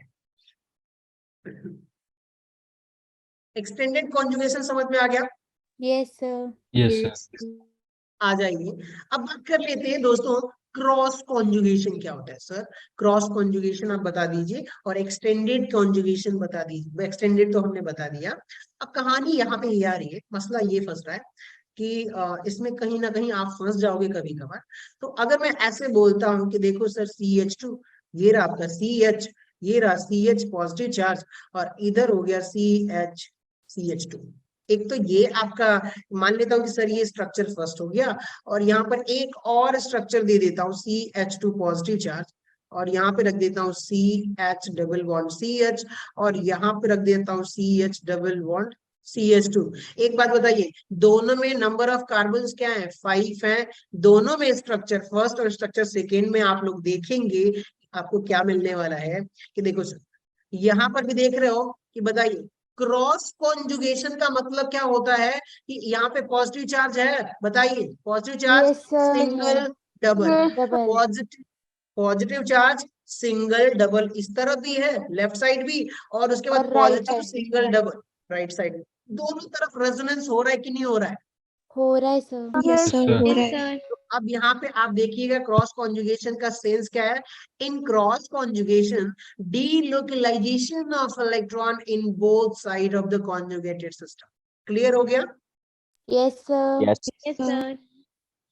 एक्सटेंडेड कॉन्जुगेशन समझ में आ गया? Yes, sir. Yes, sir. आ जाइए, अब बात कर लेते हैं दोस्तों क्रॉस कॉन्जुगेशन क्या होता है। सर क्रॉस कॉन्जुगेशन आप बता दीजिए और एक्सटेंडेड कॉन्जुगेशन बता दीजिए। एक्सटेंडेड तो हमने बता दिया, अब कहानी यहाँ पे ये आ रही है, मसला ये फंस रहा है कि इसमें कहीं ना कहीं आप फंस जाओगे कभी कभार। तो अगर मैं ऐसे बोलता हूँ कि देखो सर CH2, ये रहा आपका CH, ये रहा CH पॉजिटिव चार्ज, और इधर हो गया CH2। एक तो ये आपका मान लेता हूँ कि सर ये स्ट्रक्चर फर्स्ट हो गया, और यहाँ पर एक और स्ट्रक्चर दे देता हूँ CH2 पॉजिटिव चार्ज, और यहाँ पे रख देता हूँ CH डबल बॉन्ड CH, और यहाँ पे रख देता हूँ CH डबल बॉन्ड CH2। एक बात बताइए, दोनों में नंबर ऑफ कार्बन्स क्या है, 5 है। दोनों में स्ट्रक्चर फर्स्ट और स्ट्रक्चर सेकेंड में आप लोग देखेंगे आपको क्या मिलने वाला है कि देखो सर यहाँ पर भी देख रहे हो कि बताइए क्रॉस कॉन्जुगेशन का मतलब क्या होता है कि यहाँ पे पॉजिटिव चार्ज है, बताइए positive charge Yes, sir. Single है. Double, Yes, Double. Positive positive charge single double इस तरफ भी है, लेफ्ट साइड भी, और उसके बाद और right positive side। Single double right side. दोनों तरफ रेजोनेंस हो रहा है कि नहीं हो रहा है? हो रहा है सर। Yes, sir. हो Yes, रहा है। sir. तो अब यहाँ पे आप देखिएगा क्रॉस कॉन्जुगेशन का सेंस क्या है। In cross conjugation delocalisation of electron in both side of the conjugated system. Clear हो गया? Yes sir. Yes, Yes, sir. sir.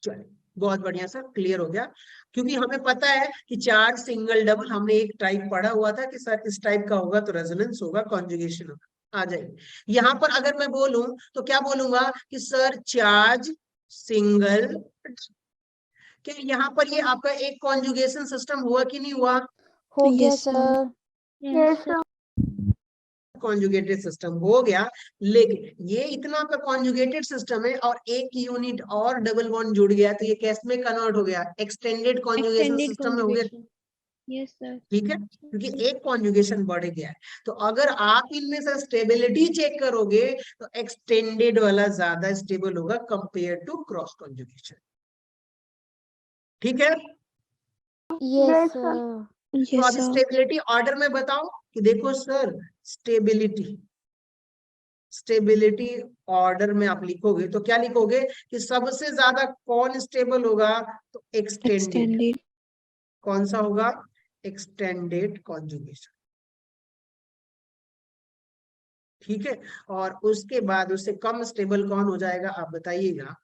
चलिए बहुत बढ़िया सर, क्लियर हो गया। क्योंकि हमें पता है कि चार्ज सिंगल डबल हमने एक टाइप पढ़ा हुआ था कि सर इस टाइप का होगा तो रेजोनेंस होगा, कॉन्जुगेशन होगा। आ जाएगी यहाँ पर अगर मैं बोलूं तो क्या बोलूंगा कि सर चार्ज सिंगल, क्या यहाँ पर ये आपका एक कॉन्जुगेशन सिस्टम हुआ कि नहीं हुआ? हो गया Yes, sir. Sir. Yes, sir. Conjugated system हो गया, लेकिन ये इतना आपका कॉन्जुगेटेड सिस्टम है और एक यूनिट और डबल बॉन्ड जुड़ गया तो ये कैस में कन्वर्ट हो गया? एक्सटेंडेड कॉन्जुगेशन Extended सिस्टम में हो गया। conjugation. Yes, sir. ठीक है, क्योंकि एक कॉन्जुगेशन बढ़ गया है। तो अगर आप इनमें से स्टेबिलिटी चेक करोगे तो एक्सटेंडेड वाला ज्यादा स्टेबल होगा कंपेयर टू क्रॉस कॉन्जुगेशन। ठीक है, यस सर। तो Yes, अब sir. स्टेबिलिटी ऑर्डर में बताओ कि देखो सर स्टेबिलिटी स्टेबिलिटी ऑर्डर में आप लिखोगे तो क्या लिखोगे कि सबसे ज्यादा कौन स्टेबल होगा? तो एक्सटेंडेड। Extended. कौन सा होगा? Extended conjugation. ठीक है, और उसके बाद उससे कम स्टेबल कौन हो जाएगा आप बताइएगा?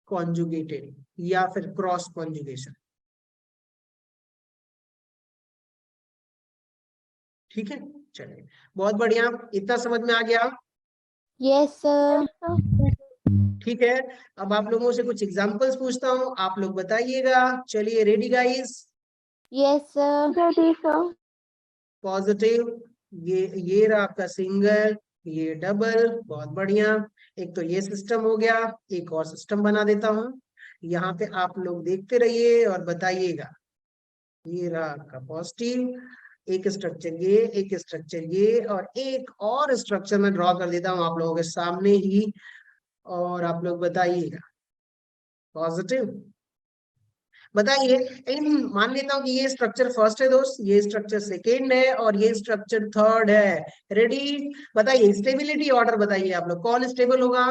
कॉन्जुगेटेड या फिर क्रॉस कॉन्जुगेशन। ठीक है, चलिए बहुत बढ़िया, इतना समझ में आ गया? Yes sir. ठीक है, अब आप लोगों से कुछ एग्जांपल्स पूछता हूँ, आप लोग बताइएगा। चलिए ready guys? Yes sir. Ready, sir. Positive, ये रहा आपका सिंगल, ये डबल, बहुत बढ़िया। एक तो ये सिस्टम हो गया, एक और सिस्टम बना देता हूँ। यहाँ पे आप लोग देखते रहिए और बताइएगा। ये रहा आपका पॉजिटिव, एक स्ट्रक्चर ये, एक स्ट्रक्चर ये, और एक और स्ट्रक्चर मैं ड्रॉ कर देता हूँ आप लोगों के सामने ही, और आप लोग बताइएगा। पॉजिटिव, बताइए इन, मान लेता हूँ कि ये स्ट्रक्चर फर्स्ट है दोस्त, ये स्ट्रक्चर सेकेंड है और ये स्ट्रक्चर थर्ड है। रेडी? बताइए स्टेबिलिटी ऑर्डर बताइए आप लोग, कौन स्टेबल होगा?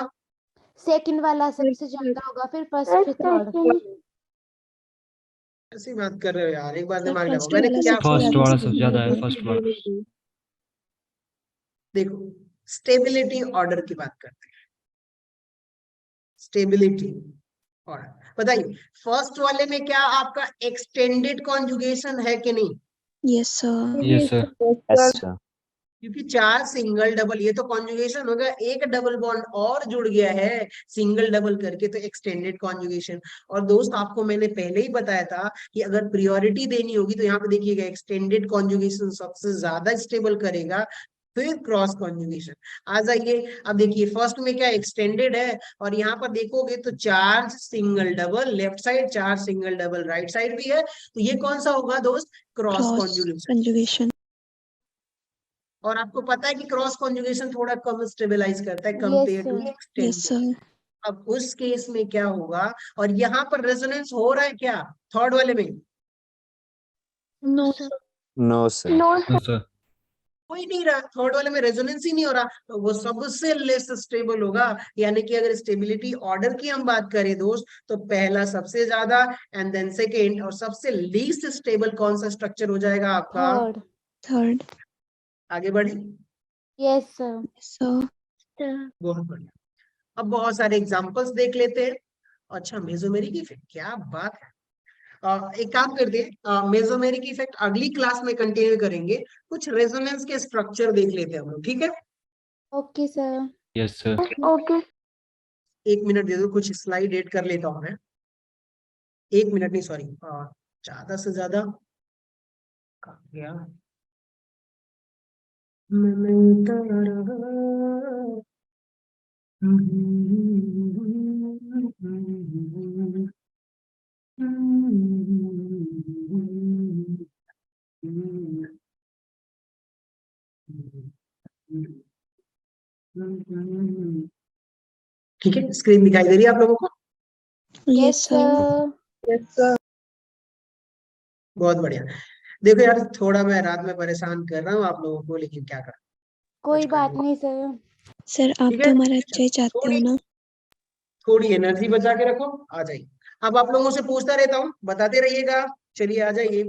सेकंड वाला सबसे ज्यादा होगा, फिर फर्स्ट, फिर थर्ड। ऐसी बात कर रहे हो यार, एक बार Sir, दिमाग लगाओ। first मैंने वाला क्या सबसे फर्स्ट ज्यादा वाला stable सबसे ज्यादा है, होगा। फर्स्ट वाला। देखो स्टेबिलिटी ऑर्डर की बात करते हैं। स्टेबिलिटी ऑर्डर बताइए, फर्स्ट वाले में क्या आपका एक्सटेंडेड कॉन्जुगेशन है कि नहीं? Yes, sir. Yes sir. Yes, sir. क्योंकि चार सिंगल डबल, ये तो कॉन्जुगेशन होगा, एक डबल बॉन्ड और जुड़ गया है सिंगल डबल करके, तो एक्सटेंडेड कॉन्जुगेशन। और दोस्त आपको मैंने पहले ही बताया था कि अगर प्रियोरिटी देनी होगी तो यहाँ पे देखिएगा एक्सटेंडेड कॉन्जुगेशन सबसे ज्यादा स्टेबल करेगा, फिर क्रॉस कॉन्जुगेशन। आ जाइए, अब देखिए फर्स्ट में क्या एक्सटेंडेड है, और यहाँ पर देखोगे तो charge single double left side, charge single double right side भी है, तो ये कौन सा होगा दोस्त? Cross Cross conjugation. conjugation. और आपको पता है कि क्रॉस कॉन्जुगेशन थोड़ा कम स्टेबलाइज करता है Yes, compare to sir. Yes, extended. sir. अब उस केस में क्या होगा, और यहाँ पर रेजोनेंस हो रहा है क्या थर्ड वाले में? No, sir. No, sir. No, no sir. कोई नहीं रहा, थर्ड वाले में रेजोनेंस ही नहीं हो रहा, तो वो सबसे लेस स्टेबल होगा। यानी कि अगर स्टेबिलिटी ऑर्डर की हम बात करें दोस्त, तो पहला सबसे ज्यादा, एंड देन सेकेंड, और सबसे लीस्ट स्टेबल कौन सा स्ट्रक्चर हो जाएगा आपका? थर्ड। third. आगे बढ़े। Yes sir. Yes, sir. Sir. बहुत बढ़िया, अब बहुत सारे एग्जांपल्स देख लेते हैं। अच्छा मेसोमेरिक इफेक्ट, क्या बात है। एक काम करते हैं, मेसोमेरिक इफेक्ट अगली क्लास में कंटिन्यू करेंगे। कुछ रेजोनेंस के स्ट्रक्चर देख लेते हैं हम लोग, ठीक है? Okay sir. Yes sir. Okay. एक मिनट दे दो, कुछ स्लाइड एड कर लेता हूं मैं। एक मिनट नहीं, सॉरी, ज्यादा से ज्यादा कहाँ गया? ठीक है, स्क्रीन दिखाई दे रही है आप लोगों को? Yes, sir. सर। बहुत बढ़िया। देखो यार, थोड़ा मैं रात में परेशान कर रहा हूँ आप लोगों को, लेकिन क्या करें, कोई कुछ कर बात नहीं। नहीं सर। सर आप ठीक तो है, हमारा अच्छा ही चाहते हो थोड़ी ना। थोड़ी एनर्जी बचा के रखो, आ जाइए। अब आप लोगों से पूछता रहता हूँ, बताते रहिएगा। चलिए आ जाइए।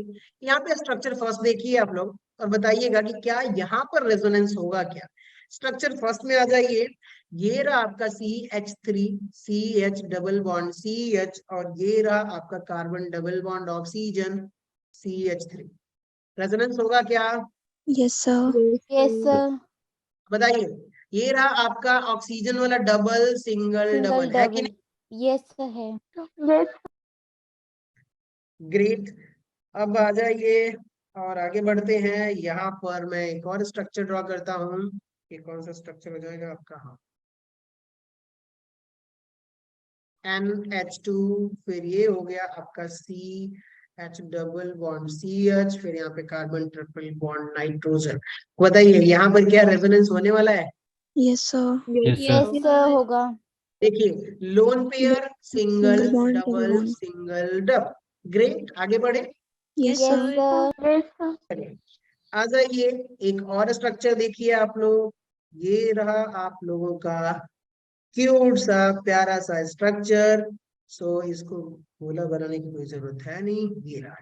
यहाँ पे स्ट्रक्चर फर्स्ट देखिए आप लोग, और बताइएगा कि क्या यहाँ पर रेजोनेंस होगा क्या। स्ट्रक्चर फर्स्ट में आ जाइए। ये रहा आपका CH3, CH double bond CH, और ये रहा आपका carbon double bond oxygen CH3। Resonance होगा क्या, यस सर। Yes sir. बताइए। ये रहा आपका ऑक्सीजन वाला डबल सिंगल सिंगल डबल, है कि डबल। यस है। नहीं? ग्रेट। अब आ जाइए और आगे बढ़ते हैं। यहाँ पर मैं एक और स्ट्रक्चर ड्रॉ करता हूँ। ये कौन सा स्ट्रक्चर हो जाएगा आपका, हाँ, NH2, फिर ये हो गया आपका CH डबल बॉन्ड CH, फिर यहाँ पे कार्बन ट्रिपल बॉन्ड नाइट्रोजन। बताइए यहाँ पर क्या रेजोनेंस होने वाला है। Yes sir. Yes yes sir. होगा। देखिए, loan pair single single bond double double bond. Single double. Great, आगे बढ़े। Yes yes sir. सर। चलिए आ जाइए। एक और स्ट्रक्चर देखिए आप लोग। ये रहा आप लोगों का क्यूट सा प्यारा सा स्ट्रक्चर। सो इसको गोला बनाने की कोई जरूरत है नहीं, ये रहा।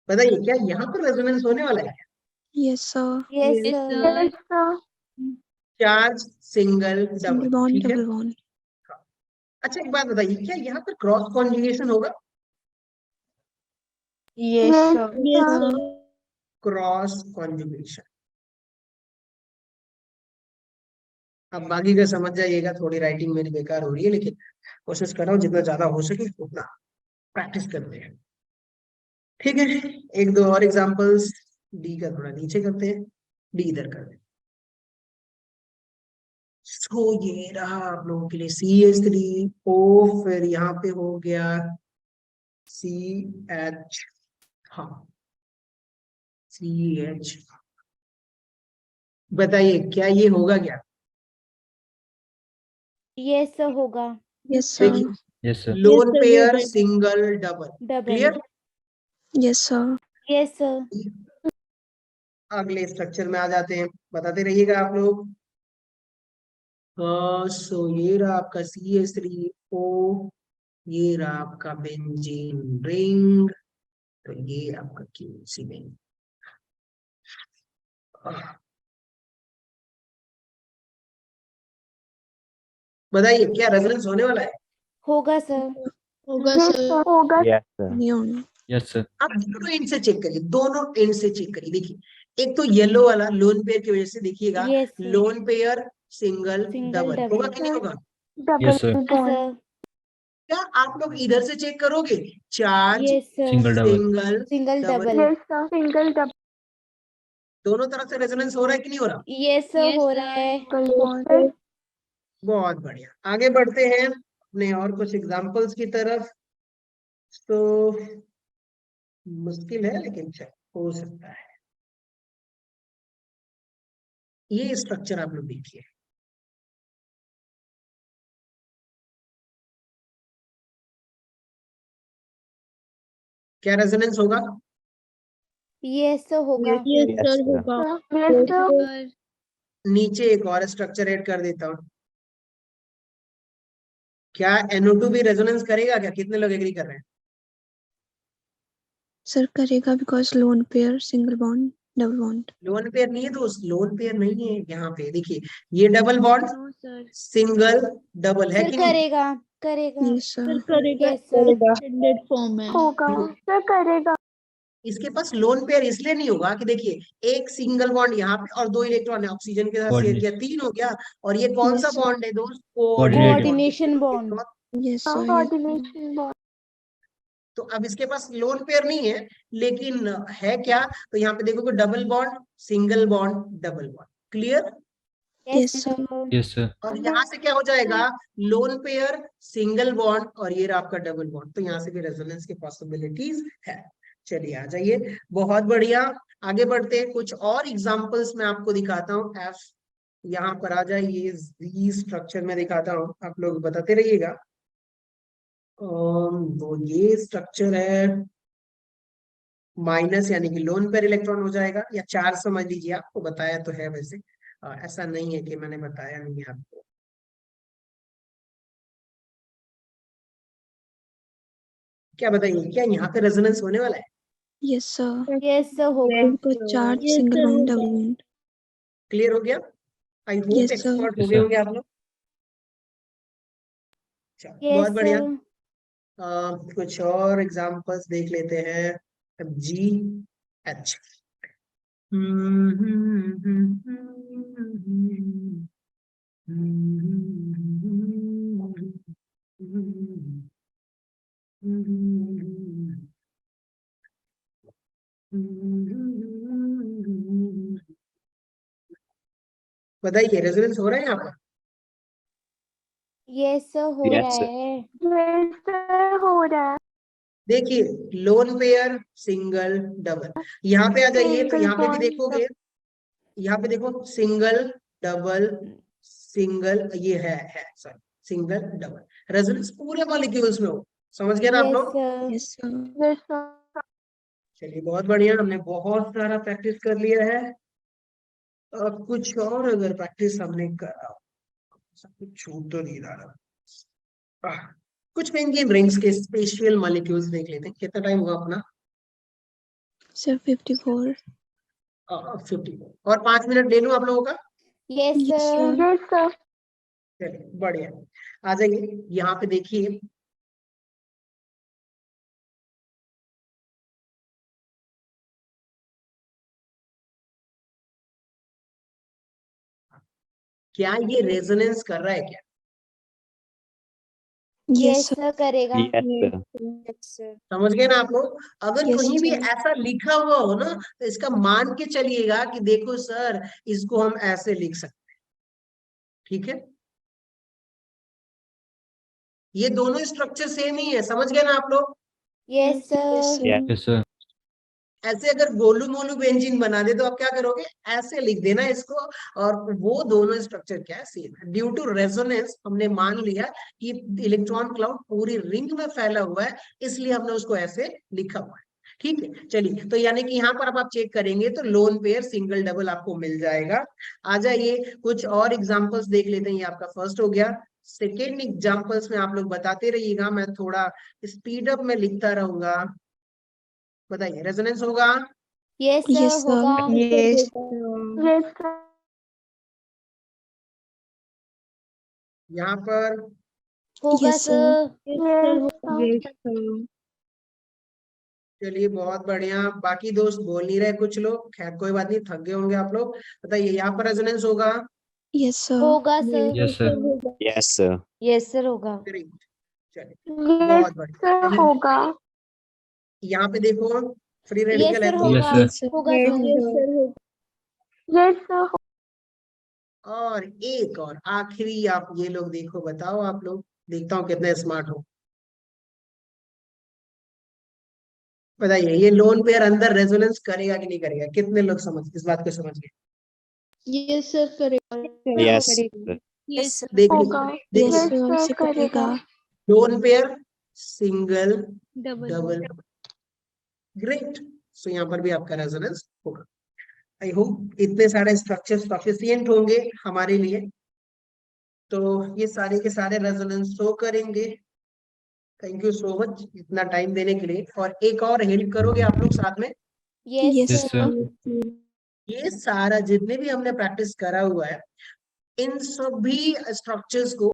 बताइए क्या यहाँ पर रेजोनेंस होने वाला है। Yes sir. Yes sir. Charge single single double, bond ठीक है। Double bond. अच्छा एक बात बताइए, क्या यहाँ पर क्रॉस कॉन्जुगेशन होगा। Yes, sir. Yes, sir. Cross conjugation. अब बाकी का समझ जाइएगा, थोड़ी राइटिंग मेरी बेकार हो रही है, लेकिन कोशिश कर रहा हूँ जितना ज्यादा हो सके उतना प्रैक्टिस करते हैं। ठीक है, एक दो और एग्जांपल्स। डी का थोड़ा नीचे करते हैं, डी इधर कर दें। सो ये रहा आप लोगों के लिए CH3O, फिर यहाँ पे हो गया CH, हाँ CH। बताइए क्या ये होगा क्या। यस होगा। Yes sir. देखिए, yes sir. Lone pair single double, double. Clear. Yes sir. Yes अगले स्ट्रक्चर में आ जाते हैं, बताते रहिएगा आप लोग। सो ये रहा आपका CH3O, ये रहा आपका बेंजीन रिंग, तो ये आपका सीमेंट। बताइए क्या रेजोनेंस होने वाला है। होगा सर। होगा सर। Yes, sir. नहीं होना। Yes sir. आप दोनों एंड से चेक करिए, दोनों एंड से चेक करिए। देखिए एक तो येलो वाला लोन पेयर की वजह से देखिएगा, yes lone pair single single double होगा डबल। कि नहीं होगा। Yes sir. सर। क्या आप लोग इधर से चेक करोगे, charge yes single double. Single single double, double. दोनों तरफ से रेजोनेंस हो रहा है कि नहीं हो रहा। यस हो रहा है। बहुत बढ़िया, आगे बढ़ते हैं अपने और कुछ एग्जांपल्स की तरफ। तो मुश्किल है लेकिन चल हो सकता है। ये स्ट्रक्चर आप लोग देखिए, क्या रेजोनेंस होगा। यस होगा। Yes, Yes, sir. sir. होगा। Yes, sir. नीचे एक और स्ट्रक्चर ऐड कर देता हूँ। क्या NO2 भी रेजोनेंस करेगा क्या, कितने लोग एग्री कर रहे हैं। सर करेगा because loan pair single bond double bond. Loan pair नहीं है तो लोन पेयर नहीं है। यहाँ पे देखिए, ये double bond No, sir. Single double है सर कि नहीं। करेगा। करेगा। Yes sir sir. करेगा। Yes sir. एक्सटेंडेड फॉर्म है। सर करेगा। इसके पास लोन पेयर इसलिए नहीं होगा कि देखिए एक सिंगल बॉन्ड यहाँ पे और दो इलेक्ट्रॉन है, ऑक्सीजन के साथ शेयर किया, तीन हो गया। और ये कौन सा Yes, sir. बॉन्ड है दोस्त, coordinate bond. Coordination bond. Yes sir. तो अब इसके पास लोन पेयर नहीं है, लेकिन है क्या, तो यहाँ पे देखोगे double bond single bond double bond, clear. Yes yes sir. Yes sir. और यहाँ से क्या हो जाएगा, लोन पेयर सिंगल बॉन्ड और ये रहा आपका डबल बॉन्ड, तो यहाँ से भी रेजोनेंस की पॉसिबिलिटीज है। चलिए आ जाइए, बहुत बढ़िया। आगे बढ़ते हैं, कुछ और एग्जांपल्स मैं आपको दिखाता हूँ। एफ यहाँ पर आ जाइए, जी स्ट्रक्चर में दिखाता हूँ, आप लोग बताते रहिएगा। तो ये स्ट्रक्चर है माइनस, यानी कि लोन पेयर इलेक्ट्रॉन हो जाएगा, या 4 समझ लीजिए, आपको बताया तो है वैसे, ऐसा नहीं है कि मैंने बताया नहीं है आपको। क्या बताइए, क्या यहाँ पे रेजोनेंस होने वाला है? Yes, sir. यस सर होगा। Equal charge, single bond, double bond. Clear हो गया? I hope Yes, sir. Expert हो Yes, गए sir. होंगे आप लोग। चलो, बहुत यस बढ़िया। सर। कुछ और एग्जांपल्स देख लेते हैं। जी एच। बताइए, रेजोनेंस हो रहा है यहाँ पर? यस सर हो Yes, रहा sir. है। यस सर हो रहा है। देखिए, लोन पेयर, सिंगल, डबल। यहाँ पे आ जाइए, तो Single यहाँ पे भी bond, देखोगे, यहाँ पे देखो, सिंगल, डबल, सिंगल, ये है सॉरी, सिंगल, डबल। रेजोनेंस पूरे मॉलिक्यूल्स में हो। समझ गए ना आप यस लोग? Sir. Yes, sir. Yes sir. चलिए, बहुत बढ़िया, हमने बहुत सारा प्रैक्टिस कर लिया है। अब कुछ और अगर प्रैक्टिस हमने करा, सब कुछ छूट तो नहीं रहा। कुछ बेंजीन रिंग्स के स्पेशल मॉलिक्यूल्स देख लेते हैं। कितना टाइम हुआ अपना? Sir, 54. 50। और 5 मिनट ले लूं आप लोगों का? Yes Yes, sir. sir. Yes sir. चलिए, बढ़िया। आ जाइए, यहाँ पे देखिए, क्या ये रेजोनेंस कर रहा है क्या? Yes, yes sir. सर करेगा। Yes, sir. Yes sir. समझ गए ना आप लोग? अगर Yes, कहीं भी sir. ऐसा लिखा हुआ हो ना, तो इसका मान के चलिएगा कि देखो सर, इसको हम ऐसे लिख सकते हैं। ठीक है, ये दोनों स्ट्रक्चर सेम ही है। समझ गए ना आप लोग? Yes Yes, sir. sir. Yes, Yes, sir. ऐसे अगर गोलू मोलू बेंजीन बना दे, तो आप क्या करोगे? ऐसे लिख देना इसको। और वो दोनों स्ट्रक्चर क्या है? सेम है। ड्यू टू रेजोनेंस हमने मान लिया कि इलेक्ट्रॉन क्लाउड पूरी रिंग में फैला हुआ है, इसलिए हमने उसको ऐसे लिखा हुआ है। ठीक है, चलिए, तो यानी कि यहाँ पर अब आप चेक करेंगे तो लोन पेयर, सिंगल, डबल आपको मिल जाएगा। आ जाइए, कुछ और एग्जांपल्स देख लेते हैं। ये आपका फर्स्ट हो गया। सेकेंड एग्जांपल्स में आप लोग बताते रहिएगा, मैं थोड़ा स्पीड अप में लिखता रहूंगा। बताइए, रेजोनेंस होगा? Yes Yes, sir sir. होगा। Yes sir. यहाँ पर होगा Yes, sir. Sir. Yes sir. चलिए, बहुत बढ़िया। बाकी दोस्त बोल नहीं रहे कुछ लोग, खैर कोई बात नहीं, थक गए होंगे आप लोग। बताइए, यहाँ पर रेजोनेंस होगा? Yes, sir. होगा sir. Yes, sir. Yes, sir. Yes sir होगा। ग्रेट, चलिए, यस बहुत बढ़िया। सर होगा। यहाँ पे देखो, फ्री यस रेडिकल है सर तो Yes, होगा। sir. Yes, sir. होगा सर। Yes sir. और एक और आखिरी, आप ये लोग देखो, बताओ आप लोग, देखता हूँ कितने स्मार्ट हो। बताइए, ये लोन पेयर अंदर रेजोनेंस करेगा कि नहीं करेगा? कितने लोग समझ इस बात को समझ गए? यस सर करेगा। Yes, sir. यस सर देखिए, होगा। देखिए, Yes, sir. Also करेगा. Lone pair, single, double double. Great, so यहाँ पर भी आपका रेजोनेंस होगा। आई होप इतने सारे स्ट्रक्चर सफिशिएंट होंगे हमारे लिए। तो ये सारे के सारे रेजोनेंस शो करेंगे। थैंक यू सो मच इतना टाइम देने के लिए। और एक और हेल्प करोगे आप लोग साथ में? Yes Yes, Yes, sir. sir. ये सारा जितने भी हमने प्रैक्टिस करा हुआ है, इन सभी स्ट्रक्चर्स को